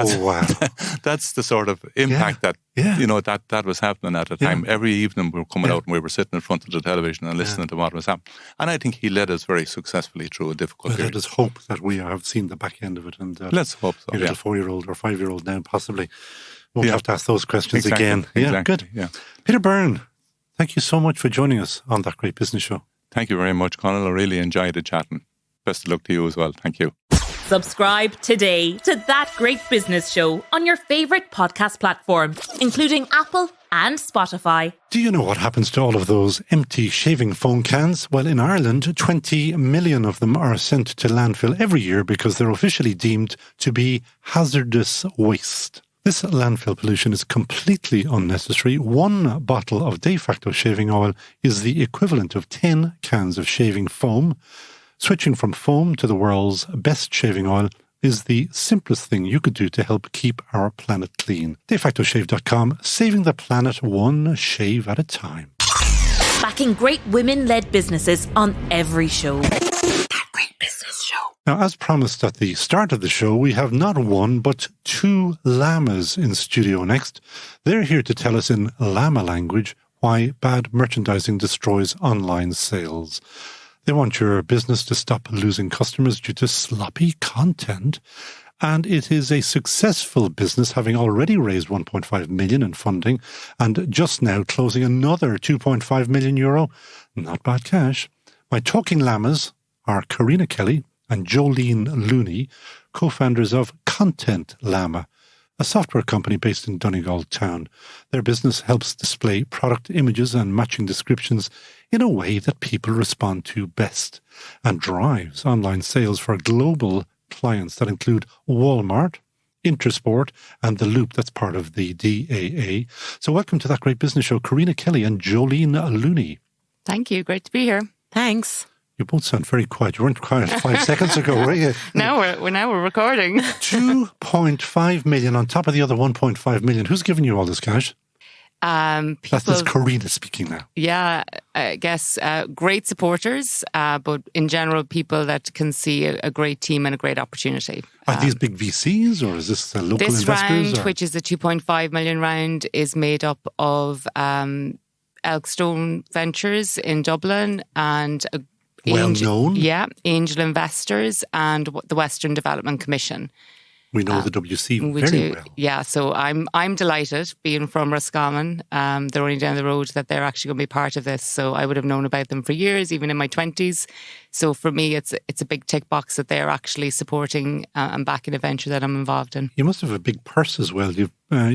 that's the sort of impact that was happening at the time. Every evening we were coming out and we were sitting in front of the television and listening to what was happening. And I think he led us very successfully through a difficult period. Let us hope that we have seen the back end of it. And let's hope so. Your little 4-year-old or 5-year-old now possibly won't have to ask those questions again. Yeah, good. Yeah. Peter Byrne, thank you so much for joining us on That Great Business Show. Thank you very much, Conal. I really enjoyed the chatting. Best of luck to you as well. Thank you. Subscribe today to That Great Business Show on your favourite podcast platform, including Apple and Spotify. Do you know what happens to all of those empty shaving foam cans? Well, in Ireland, 20 million of them are sent to landfill every year because they're officially deemed to be hazardous waste. This landfill pollution is completely unnecessary. 1 bottle of de facto shaving oil is the equivalent of 10 cans of shaving foam. Switching from foam to the world's best shaving oil is the simplest thing you could do to help keep our planet clean. DeFactoShave.com, saving the planet one shave at a time. Backing great women-led businesses on every show. That Great Business Show. Now, as promised at the start of the show, we have not 1 but 2 llamas in studio next. They're here to tell us in llama language why bad merchandising destroys online sales. They want your business to stop losing customers due to sloppy content. And it is a successful business, having already raised 1.5 million in funding and just now closing another 2.5 million euro. Not bad cash. My talking llamas are Karina Kelly and Jolene Looney, co-founders of Content Llama, a software company based in Donegal town. Their business helps display product images and matching descriptions in a way that people respond to best, and drives online sales for global clients that include Walmart, Intersport, and The Loop, that's part of the DAA. So welcome to That Great Business Show, Karina Kelly and Jolene Looney. Thank you. Great to be here. Thanks. You both sound very quiet. You weren't quiet 5 seconds ago, were you? Now we're recording. 2.5 million on top of the other 1.5 million. Who's giving you all this cash? That's Karina speaking now. Yeah, I guess great supporters, but in general, people that can see a great team and a great opportunity. Are these big VCs or is this local this investors? Round, which is the 2.5 million round, is made up of Elkstone Ventures in Dublin and well-known? Yeah, angel investors and the Western Development Commission. We know the WC very well. Yeah, so I'm delighted, being from Roscommon. They're only down the road, that they're actually going to be part of this. So I would have known about them for years, even in my 20s. So for me, it's a big tick box that they're actually supporting and backing a venture that I'm involved in. You must have a big purse as well. You've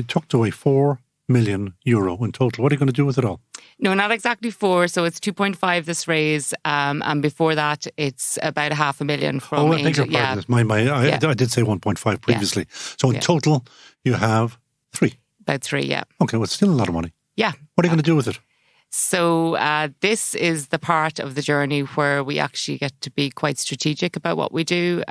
tucked away €4 million in total. What are you going to do with it all? No, not exactly 4. So it's 2.5 this raise, and before that, it's about $500,000 from I beg your pardon. I did say 1.5 previously. Yeah. So in total, you have 3. About 3, yeah. Okay, well, it's still a lot of money. Yeah. What are you going to do with it? So this is the part of the journey where we actually get to be quite strategic about what we do.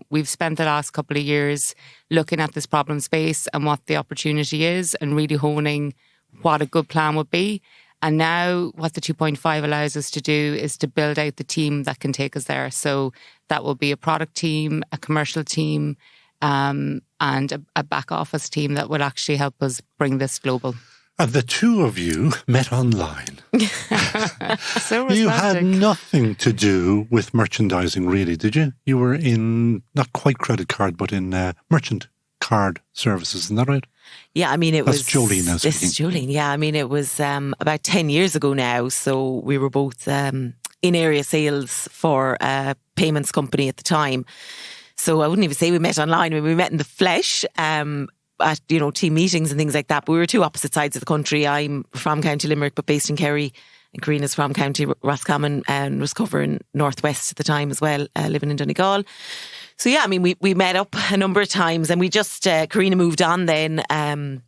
We've spent the last couple of years looking at this problem space and what the opportunity is, and really honing what a good plan would be. And now what the 2.5 allows us to do is to build out the team that can take us there. So that will be a product team, a commercial team, and a back office team that will actually help us bring this global. And the two of you met online. So you had nothing to do with merchandising, really, did you? You were in, not quite credit card, but in merchant card services, isn't that right? Yeah, I mean, That's Jolene now speaking. This is Jolene, yeah. I mean, it was about 10 years ago now. So we were both in area sales for a payments company at the time. So I wouldn't even say we met online. I mean, we met in the flesh at, team meetings and things like that. But we were two opposite sides of the country. I'm from County Limerick, but based in Kerry. And Karina's from County Roscommon and was covering Northwest at the time as well, living in Donegal. So yeah, I mean, we met up a number of times, and we just, Karina moved on then a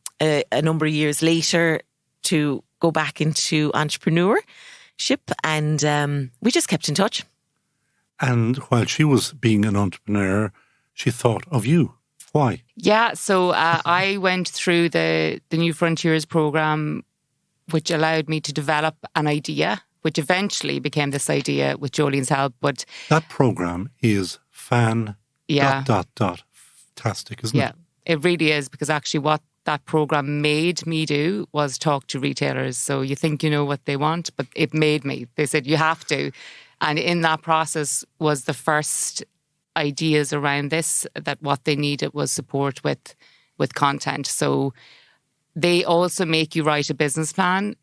number of years later to go back into entrepreneurship, and we just kept in touch. And while she was being an entrepreneur, she thought of you. Why? Yeah, so I went through the New Frontiers program, which allowed me to develop an idea, which eventually became this idea with Jolene's help. But that program is fantastic, isn't it? Yeah, it really is, because actually what that program made me do was talk to retailers. So you think you know what they want, but it made me. They said, you have to. And in that process was the first ideas around this, that what they needed was support with content. So they also make you write a business plan,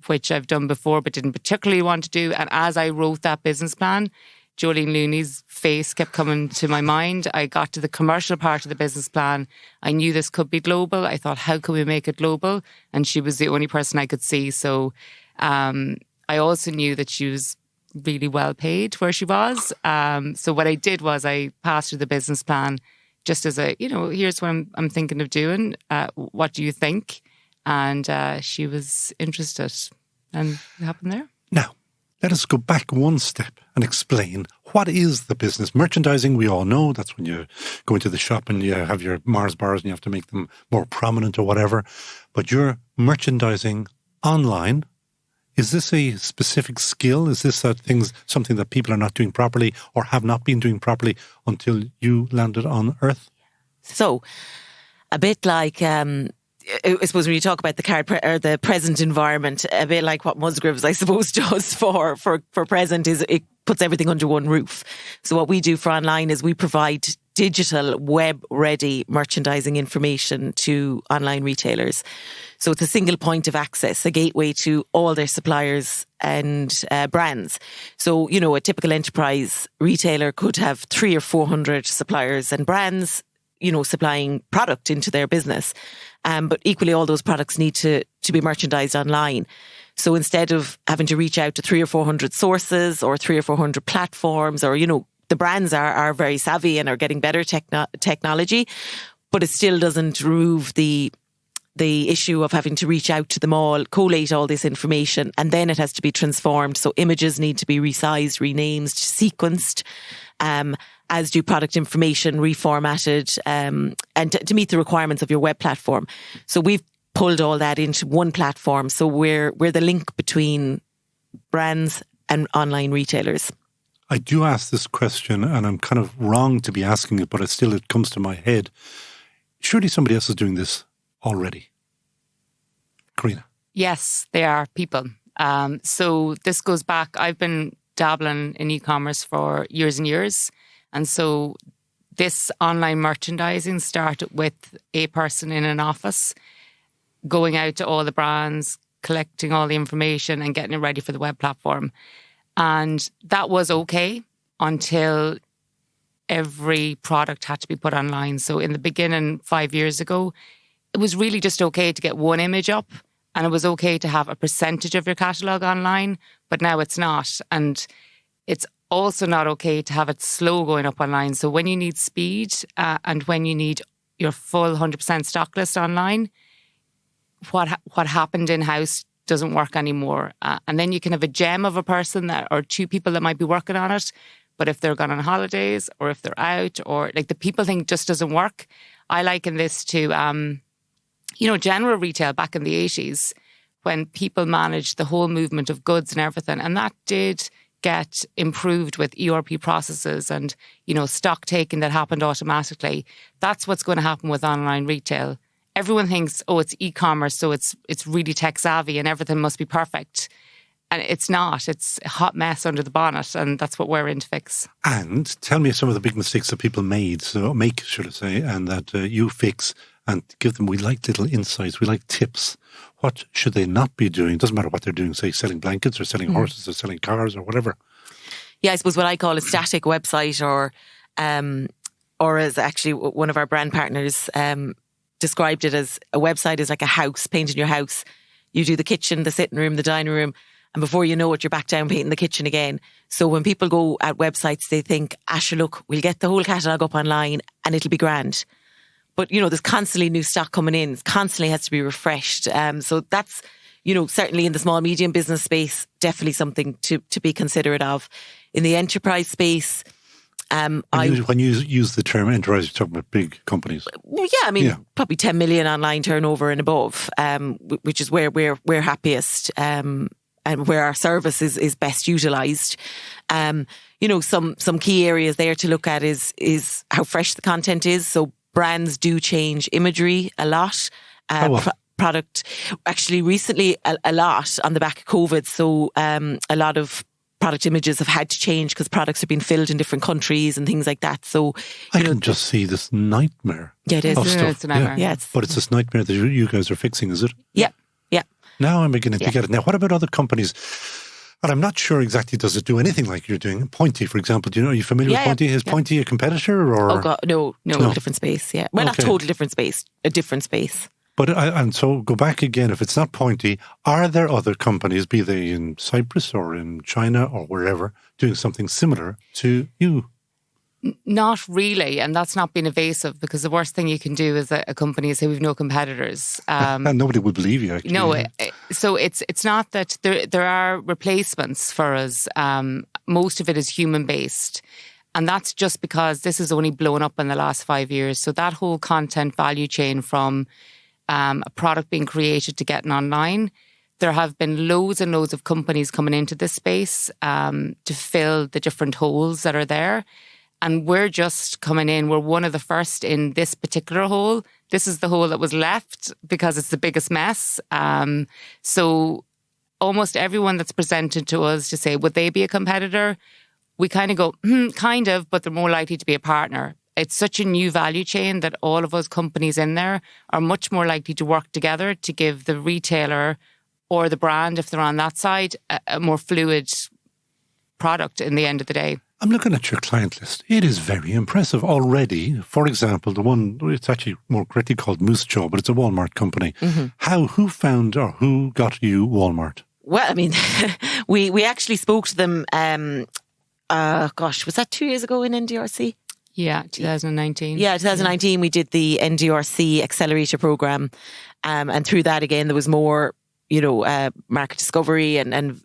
which I've done before but didn't particularly want to do. And as I wrote that business plan, Jolene Looney's face kept coming to my mind. I got to the commercial part of the business plan. I knew this could be global. I thought, how can we make it global? And she was the only person I could see. So I also knew that she was really well paid where she was. So what I did was I passed her the business plan just as here's what I'm thinking of doing. What do you think? And she was interested, and it happened there. Now, let us go back one step and explain, what is the business? Merchandising, we all know, that's when you go into the shop and you have your Mars bars and you have to make them more prominent or whatever. But you're merchandising online. Is this a specific skill? Is this something that people are not doing properly or have not been doing properly until you landed on Earth? So, a bit like, I suppose when you talk about the present environment, a bit like what Musgraves, I suppose, does for present, is it puts everything under one roof. So what we do for online is we provide digital web-ready merchandising information to online retailers. So it's a single point of access, a gateway to all their suppliers and brands. So, a typical enterprise retailer could have 300 or 400 suppliers and brands, supplying product into their business. But equally, all those products need to be merchandised online. So instead of having to reach out to 300 or 400 sources or 300 or 400 platforms, or, the brands are very savvy and are getting better technology, but it still doesn't remove the issue of having to reach out to them all, collate all this information, and then it has to be transformed. So images need to be resized, renamed, sequenced, as do product information, reformatted, and to meet the requirements of your web platform. So we've pulled all that into one platform. So we're the link between brands and online retailers. I do ask this question, and I'm kind of wrong to be asking it, but it comes to my head. Surely somebody else is doing this already. Karina. Yes, they are people. So this goes back, I've been dabbling in e-commerce for years and years. And so this online merchandising started with a person in an office going out to all the brands, collecting all the information and getting it ready for the web platform. And that was okay until every product had to be put online. So in the beginning, 5 years ago, it was really just okay to get one image up, and it was okay to have a percentage of your catalogue online, but now it's not. And it's also not okay to have it slow going up online. So when you need speed and when you need your full 100% stock list online, what happened in-house doesn't work anymore. And then you can have a gem of a person or two people that might be working on it, but if they're gone on holidays or if they're out, or like the people thing just doesn't work. I liken this to, general retail back in the 80s when people managed the whole movement of goods and everything. And that did get improved with ERP processes and, stock taking that happened automatically. That's what's going to happen with online retail. Everyone thinks, it's e-commerce, so it's really tech savvy and everything must be perfect. And it's not. It's a hot mess under the bonnet, and that's what we're in to fix. And tell me some of the big mistakes that people make, and that you fix, and give them, we like little insights, we like tips. What should they not be doing? It doesn't matter what they're doing, say selling blankets or selling horses or selling cars or whatever. Yeah, I suppose what I call a static website, or as actually one of our brand partners described it as, a website is like a house, painting your house. You do the kitchen, the sitting room, the dining room, and before you know it, you're back down painting the kitchen again. So when people go at websites, they think, sure, look, we'll get the whole catalogue up online and it'll be grand. But, there's constantly new stock coming in. It constantly has to be refreshed. So that's, certainly in the small, medium business space, definitely something to be considerate of. In the enterprise space, when you use the term enterprise, you're talking about big companies. Well, yeah, probably 10 million online turnover and above, which is where we're happiest and where our service is best utilised. Some key areas there to look at is how fresh the content is. So brands do change imagery a lot. Product, actually recently a lot on the back of COVID. So a lot of product images have had to change because products are being filled in different countries and things like that. So I can just see this nightmare. Yeah, it is. It's a nightmare. Yeah. But it's this nightmare that you guys are fixing, is it? Yeah. Now I'm beginning to get it. Now, what about other companies? And I'm not sure exactly, does it do anything like you're doing? Pointy, for example, are you familiar with Pointy? Is Pointy a competitor? Or? Oh, God, no, different space, yeah. Well, not total different space, a different space. But, and so go back again, if it's not Pointy, are there other companies, be they in Cyprus or in China or wherever, doing something similar to you? Not really, and that's not being evasive, because the worst thing you can do as a company is say we've no competitors. And nobody would believe you, actually. No, so it's not that there are replacements for us. Most of it is human-based. And that's just because this has only blown up in the last 5 years. So that whole content value chain from a product being created to getting online, there have been loads and loads of companies coming into this space to fill the different holes that are there. And we're just coming in. We're one of the first in this particular hole. This is the hole that was left because it's the biggest mess. So almost everyone that's presented to us to say, would they be a competitor? We kind of go, kind of, but they're more likely to be a partner. it's such a new value chain that all of us companies in there are much more likely to work together to give the retailer or the brand, if they're on that side, a more fluid product in the end of the day. I'm looking at your client list. It is very impressive already. For example, the one, it's actually more correctly called Moose Jaw, but it's a Walmart company. Who found or who got you Walmart? Well, I mean, we actually spoke to them, was that 2 years ago in NDRC? Yeah, 2019. Yeah, 2019 we did the NDRC Accelerator Programme. And through that, again, there was more, market discovery and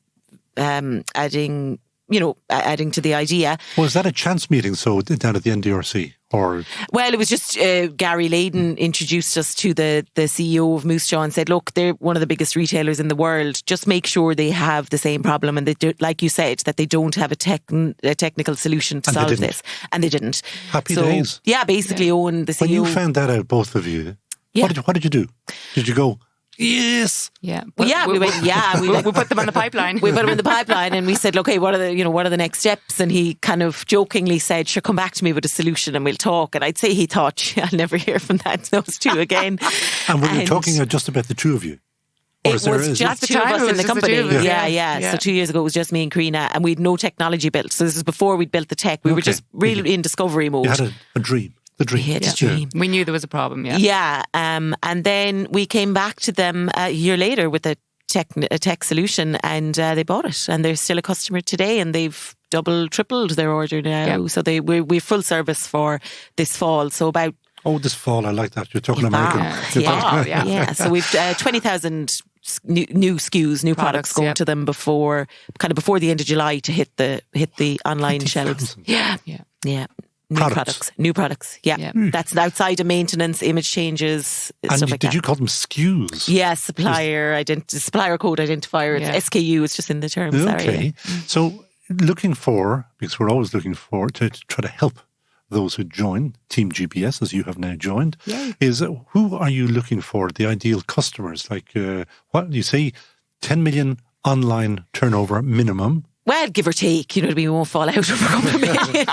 adding to the idea. Was that a chance meeting, so down at the NDRC? Or? Well, it was just Gary Layden introduced us to the CEO of Moose Jaw and said, look, they're one of the biggest retailers in the world. Just make sure they have the same problem. And they do, like you said, that they don't have a technical solution to solve this. And they didn't. Happy days. Yeah, basically Owen, the CEO. When you found that out, both of you, what did you do? Did you go, yes? Yeah. We put them on the pipeline. We put them in the pipeline and we said, okay, what are the next steps? And he kind of jokingly said, sure, come back to me with a solution and we'll talk. And I'd say he thought, I'll never hear from those two again. And were you talking just about the two of you? It was just the two of us in the company. Yeah. So 2 years ago, it was just me and Karina, and we had no technology built. So this is before we'd built the tech. We were just really in discovery mode. You had a dream. The dream. We had a dream. We knew there was a problem, yeah. Yeah. And then we came back to them a year later with a tech solution, and they bought it. And they're still a customer today, and they've double, tripled their order now. Yep. So we're full service for this fall. So about... Oh, this fall, I like that. You're talking American. Yeah. So we've 20,000 new SKUs, new products going to them before the end of July to hit the online shelves. Yeah. New products. Yeah. That's outside of maintenance, image changes, and stuff like that. Did you call them SKUs? Yeah, supplier code identifier. It's SKU, it's just in the terms. Okay. So because we're always looking for to try to help those who join TeamGBS, as you have now joined, is who are you looking for, the ideal customers? Like, what you say, 10 million online turnover minimum. Well, give or take, we won't fall out over a couple of million.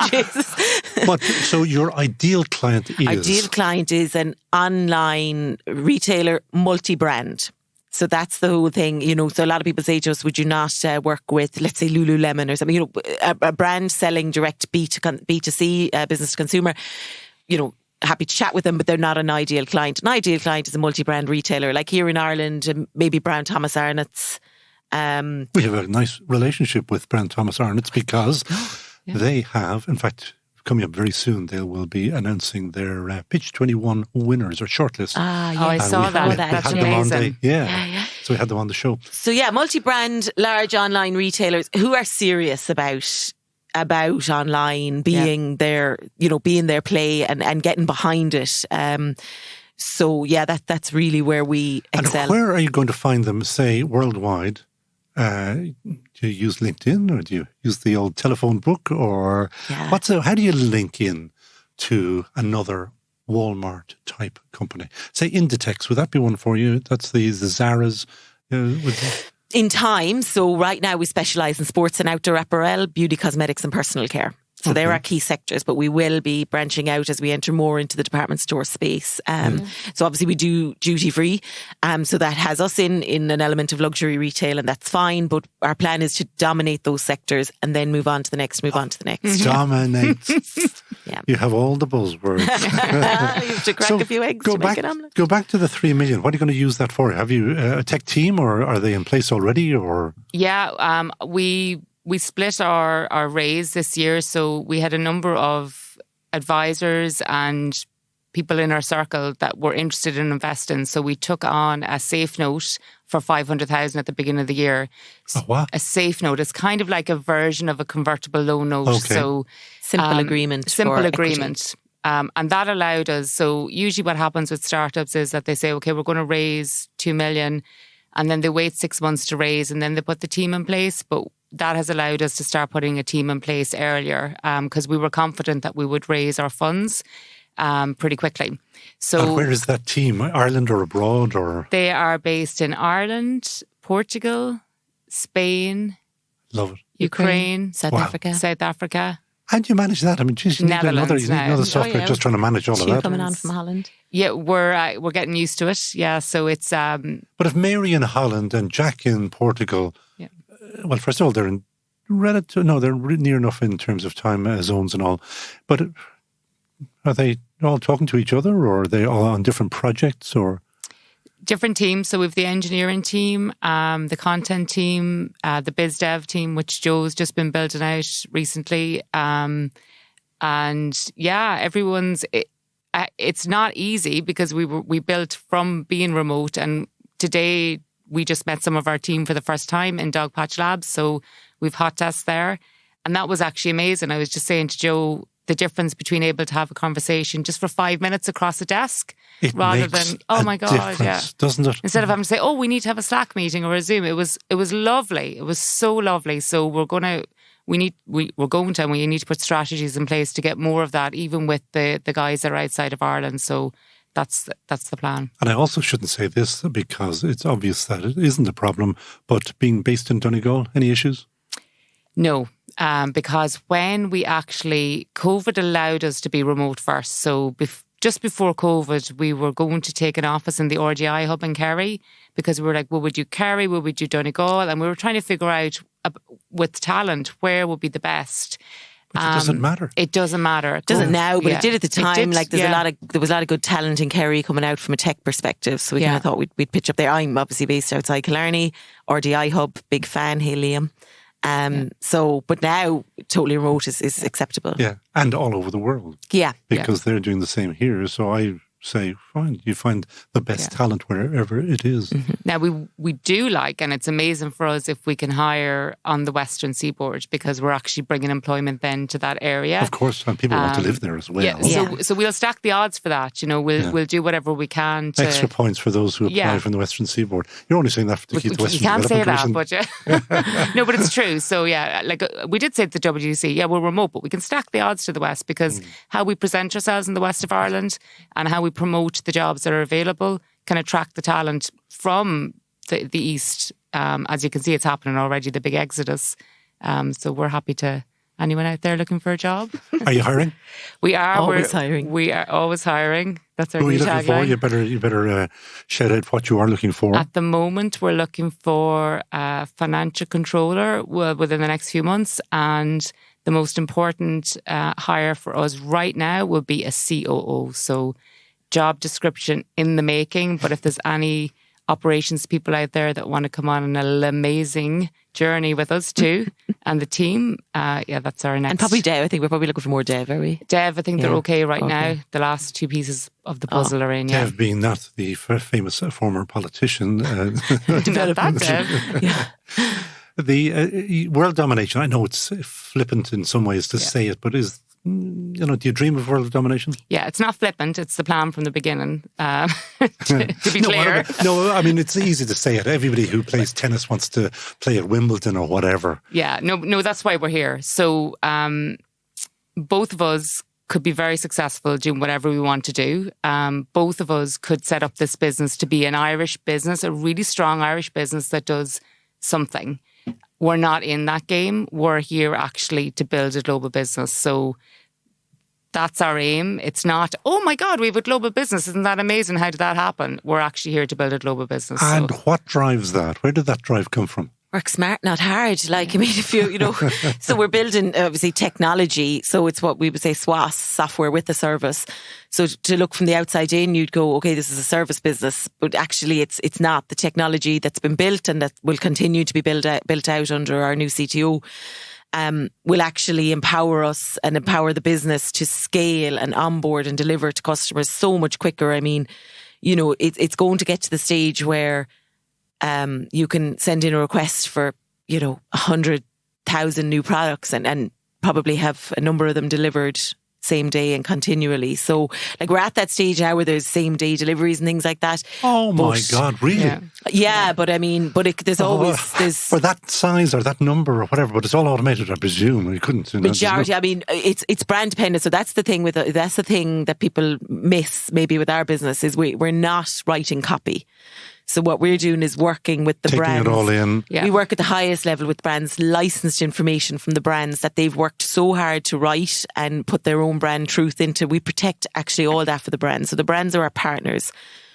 But so your ideal client is? Ideal client is an online retailer, multi-brand. So that's the whole thing, So a lot of people say to us, would you not work with, let's say, Lululemon or something, a brand selling direct B2C, business to consumer, happy to chat with them, but they're not an ideal client. An ideal client is a multi-brand retailer, like here in Ireland, maybe Brown Thomas Arnott's. We have a nice relationship with Brown Thomas Arnott's because they have, in fact, coming up very soon, they will be announcing their Pitch 21 winners or shortlist. I saw that. That's amazing. So we had them on the show. So multi-brand, large online retailers who are serious about online being their play and getting behind it. That's really where we excel. And where are you going to find them, say, worldwide? Do you use LinkedIn or do you use the old telephone book or how do you link in to another Walmart type company? Say Inditex, would that be one for you? That's the Zara's. In time, so right now we specialise in sports and outdoor apparel, beauty, cosmetics and personal care. So they're our key sectors, but we will be branching out as we enter more into the department store space. So obviously we do duty free. So that has us in an element of luxury retail, and that's fine. But our plan is to dominate those sectors and then move on to the next. Dominate. You have all the buzzwords. You have to crack a few eggs to make an omelette. Go back to the 3 million. What are you going to use that for? Have you a tech team or are they in place already? Or We split our raise this year, so we had a number of advisors and people in our circle that were interested in investing. So we took on a safe note for 500,000 at the beginning of the year. What? A safe note. It's kind of like a version of a convertible loan note. Okay. So simple agreement. And that allowed us. So usually what happens with startups is that they say, okay, we're going to raise 2 million, and then they wait 6 months to raise, and then they put the team in place. But that has allowed us to start putting a team in place earlier because we were confident that we would raise our funds pretty quickly. So, and where is that team? Ireland or abroad? Or they are based in Ireland, Portugal, Spain, love it, Ukraine, South Africa. How do you manage that? I mean, geez, you need another software just trying to manage all of that. Coming on from Holland. Yeah, we're getting used to it. Yeah, so it's. But if Mary in Holland and Jack in Portugal, well, first of all, they're they're near enough in terms of time zones and all. But are they all talking to each other, or are they all on different projects, or? Different teams. So we have the engineering team, the content team, the biz dev team, which Joe's just been building out recently. And yeah, everyone's. It's not easy because we built from being remote, and today we just met some of our team for the first time in Dogpatch Labs. So we've hot tests there, and that was actually amazing. I was just saying to Joe, the difference between able to have a conversation just for 5 minutes across a desk rather than, oh my God, doesn't it? Instead of having to say, oh, we need to have a Slack meeting or a Zoom. It was lovely. It was so lovely. So we need to put strategies in place to get more of that, even with the guys that are outside of Ireland. So that's the plan. And I also shouldn't say this because it's obvious that it isn't a problem, but being based in Donegal, any issues? No. Because when COVID allowed us to be remote first. So just before COVID, we were going to take an office in the RDI hub in Kerry because we were like, well, would you Kerry? Would you Donegal? And we were trying to figure out with talent, where would be the best. But it doesn't matter. It doesn't matter. It doesn't now, but it did at the time. There was a lot of good talent in Kerry coming out from a tech perspective. So we kind of thought we'd pitch up there. I'm obviously based outside Killarney, RDI hub, big fan, hey Liam. But now totally remote is acceptable. Yeah, and all over the world. Yeah. Because they're doing the same here. So I say, fine, you find the best talent wherever it is. Mm-hmm. Now, we do and it's amazing for us if we can hire on the Western Seaboard because we're actually bringing employment then to that area. Of course, and people want to live there as well. Yeah, so we'll stack the odds for that. We'll do whatever we can to... Extra points for those who apply from the Western Seaboard. You're only saying that to keep the Western Development Commission. You can't say that, but no, but it's true. So we did say to the WDC, we're remote, but we can stack the odds to the West because how we present ourselves in the West of Ireland and how we promote the jobs that are available can attract the talent from the East. As you can see, it's happening already, the big exodus. So we're happy to... Anyone out there looking for a job? Are you hiring? We are. Always hiring. We are always hiring. That's our new tagline. Who are you looking for? You better shout out what you are looking for. At the moment, we're looking for a financial controller within the next few months. And the most important hire for us right now will be a COO. So job description in the making. But if there's any operations people out there that want to come on an amazing journey with us too and the team, that's our next. And probably Dev. I think we're probably looking for more Dev, are we? Dev, I think they're okay now. The last two pieces of the puzzle are in. Dev being not the famous former politician. Not that Dev. The world domination, I know it's flippant in some ways to say it, but do you dream of world domination? Yeah, it's not flippant. It's the plan from the beginning, to be clear. No, I mean, it's easy to say it. Everybody who plays tennis wants to play at Wimbledon or whatever. Yeah, no, that's why we're here. So both of us could be very successful doing whatever we want to do. Both of us could set up this business to be an Irish business, a really strong Irish business that does something. We're not in that game. We're here actually to build a global business. So that's our aim. It's not, oh my God, we have a global business. Isn't that amazing? How did that happen? We're actually here to build a global business. And what drives that? Where did that drive come from? Work smart, not hard. If you so we're building obviously technology. So it's what we would say SWAS, software with a service. So to look from the outside in, you'd go, okay, this is a service business, but actually it's not. The technology that's been built and that will continue to be built out under our new CTO will actually empower us and empower the business to scale and onboard and deliver to customers so much quicker. I mean, it's going to get to the stage where you can send in a request for, 100,000 new products and probably have a number of them delivered same day and continually. So we're at that stage now where there's same day deliveries and things like that. Oh my God, really? Yeah, but there's always... For that size or that number or whatever, but it's all automated, I presume. You couldn't... Majority, it's brand dependent. So that's the thing that's the thing that people miss maybe with our business is we're not writing copy. So what we're doing is working with the brands. Taking it all in. Yeah. We work at the highest level with brands, licensed information from the brands that they've worked so hard to write and put their own brand truth into. We protect actually all that for the brands. So the brands are our partners.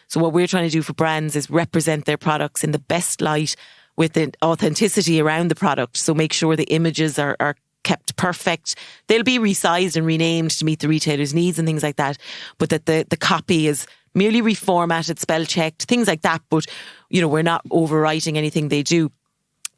So what we're trying to do for brands is represent their products in the best light with the authenticity around the product. So make sure the images are kept perfect. They'll be resized and renamed to meet the retailer's needs and things like that. But that the copy is merely reformatted, spell checked, things like that. But, we're not overwriting anything they do.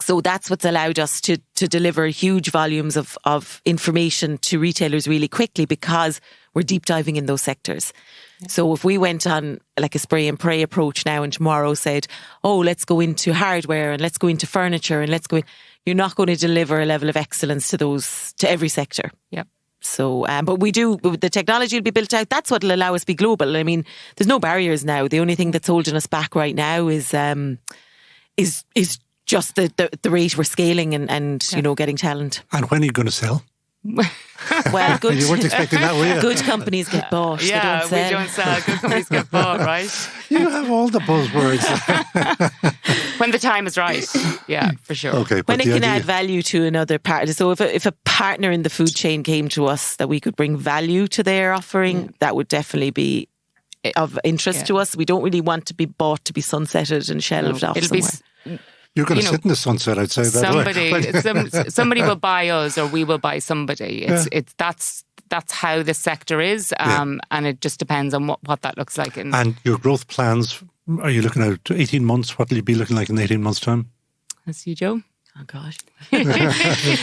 So that's what's allowed us to deliver huge volumes of information to retailers really quickly, because we're deep diving in those sectors. Yeah. So if we went on like a spray and pray approach now and tomorrow said, let's go into hardware and let's go into furniture and let's go in, you're not going to deliver a level of excellence to every sector. Yep. So, but the technology will be built out. That's what will allow us to be global. I mean, there's no barriers now. The only thing that's holding us back right now is just the rate we're scaling and getting talent. And when are you going to sell? Well, good. You weren't expecting that, were you? Good companies get bought. Yeah, they don't sell. we don't sell. Good companies get bought, right? You have all the buzzwords. When the time is right. Yeah, for sure. Okay, when it can add value to another partner. So if a partner in the food chain came to us that we could bring value to their offering, that would definitely be of interest to us. We don't really want to be bought to be sunsetted and shelved off somewhere. You're going to sit in the sunset, I'd say. Somebody will buy us, or we will buy somebody. That's how the sector is, and it just depends on what that looks like. And your growth plans, are you looking at 18 months? What will you be looking like in 18 months' time? That's you, Joe. Oh gosh.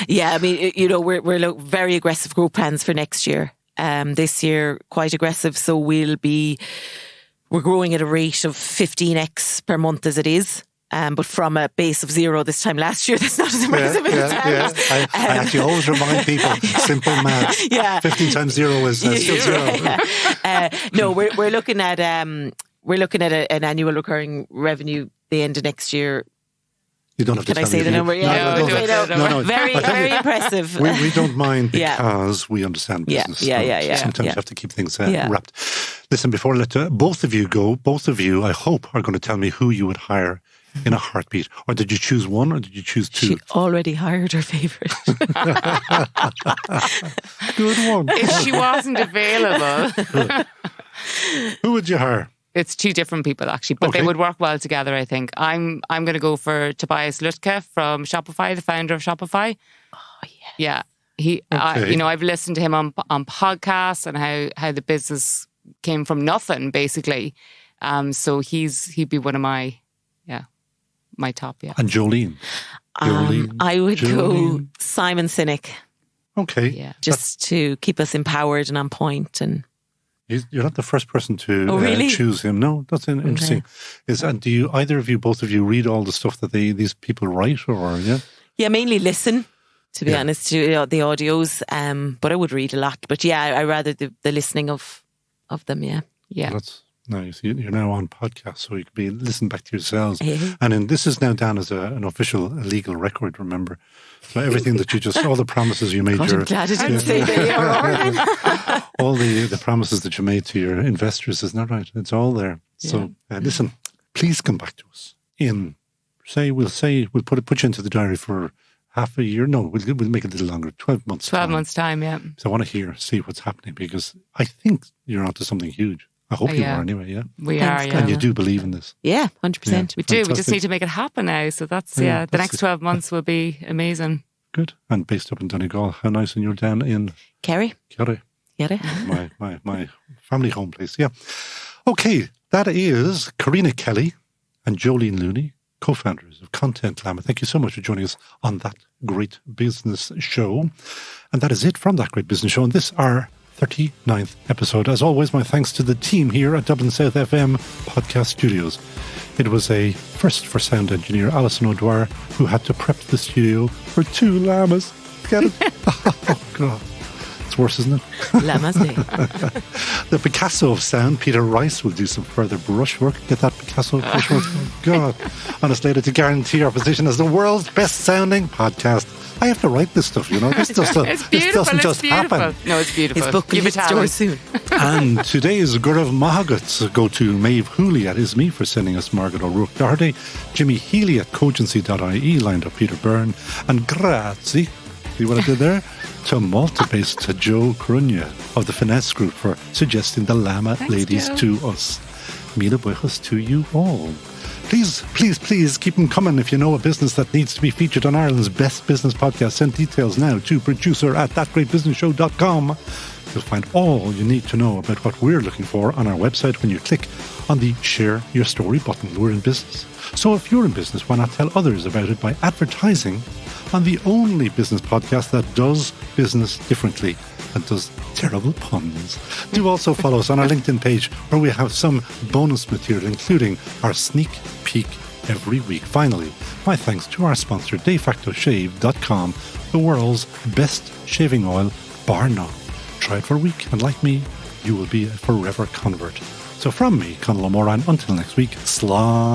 Yeah, I mean, we're very aggressive growth plans for next year. This year, quite aggressive. So we're growing at a rate of 15x per month as it is. But from a base of 0 this time last year, that's not as impressive as it sounds. I actually always remind people, simple math. 15 times 0 is still 0. No, we're looking at an annual recurring revenue the end of next year. You don't have to Can I say the number? Yeah, no. Very impressive. We don't mind because we understand business. Sometimes you have to keep things wrapped. Listen, before I let both of you go, I hope, are going to tell me who you would hire in a heartbeat. Or did you choose one, or did you choose two? She already hired her favourite. Good one. If she wasn't available. Who would you hire? It's two different people, actually, but they would work well together, I think. I'm going to go for Tobias Lutke from Shopify, the founder of Shopify. Oh, yeah. He, I've listened to him on podcasts and how the business came from nothing, basically. So he'd be one of my top, And Jolene? I would go Simon Sinek. Okay. Yeah. Just to keep us empowered and on point. And you're not the first person to really? Choose him. No, that's interesting. And do you, either of you, both of you, read all the stuff that these people write, or Yeah, mainly listen, to be honest, to the audios. But I would read a lot. But I rather the listening of them. Yeah. That's nice. You're now on podcast, so you can be listen back to yourselves. And this is now down as an official legal record. Remember, so everything that you all the promises you made. I'm glad I didn't say that. All the promises that you made to your investors, isn't that right? It's all there. So listen, please come back to us in we'll put you into the diary for half a year. No, we'll make it a little longer. 12 months. 12 months time. Yeah. So I want to see what's happening, because I think you're onto something huge. I hope you are anyway, We are, And you do believe in this. Yeah, 100%. We do. We just need to make it happen now. So that's, the next 12 months will be amazing. Good. And based up in Donegal, how nice, and you're down in Kerry. My family home place, Okay, that is Karina Kelly and Jolene Looney, co-founders of Content Glamour. Thank you so much for joining us on That Great Business Show. And that is it from That Great Business Show. And this our 39th episode. As always, my thanks to the team here at Dublin South FM Podcast Studios. It was a first for sound engineer Alison O'Dwyer, who had to prep the studio for 2 llamas. Get it? Oh, God. It's worse, isn't it? Llamas Day. The Picasso of sound, Peter Rice, will do some further brushwork. Get that Picasso brushwork? Oh, God. On us later to guarantee our position as the world's best sounding podcast I have to write this stuff, you know. This doesn't just happen. No, it's beautiful. His book will hit stores soon. And today's Gurav Mahagats go to Maeve Hooley at ISME for sending us Margaret O'Rourke Doherty, Jimmy Healy at cogency.ie lined up Peter Byrne, and grazie, see what I did there? To Malta-based to Joe Crunya of the Finesse Group for suggesting the Lama ladies to us. Mila buejas to you all. Please, please, please keep them coming. If you know a business that needs to be featured on Ireland's Best Business Podcast, send details now to producer@thatgreatbusinessshow.com. You'll find all you need to know about what we're looking for on our website when you click on the Share Your Story button. We're in business. So if you're in business, why not tell others about it by advertising on the only business podcast that does business differently and does terrible puns. Do also follow us on our LinkedIn page where we have some bonus material, including our sneak peek every week. Finally, my thanks to our sponsor, defactoshave.com, the world's best shaving oil, bar none. Try it for a week, and like me, you will be a forever convert. So from me, Conal O'Moran, until next week, slán.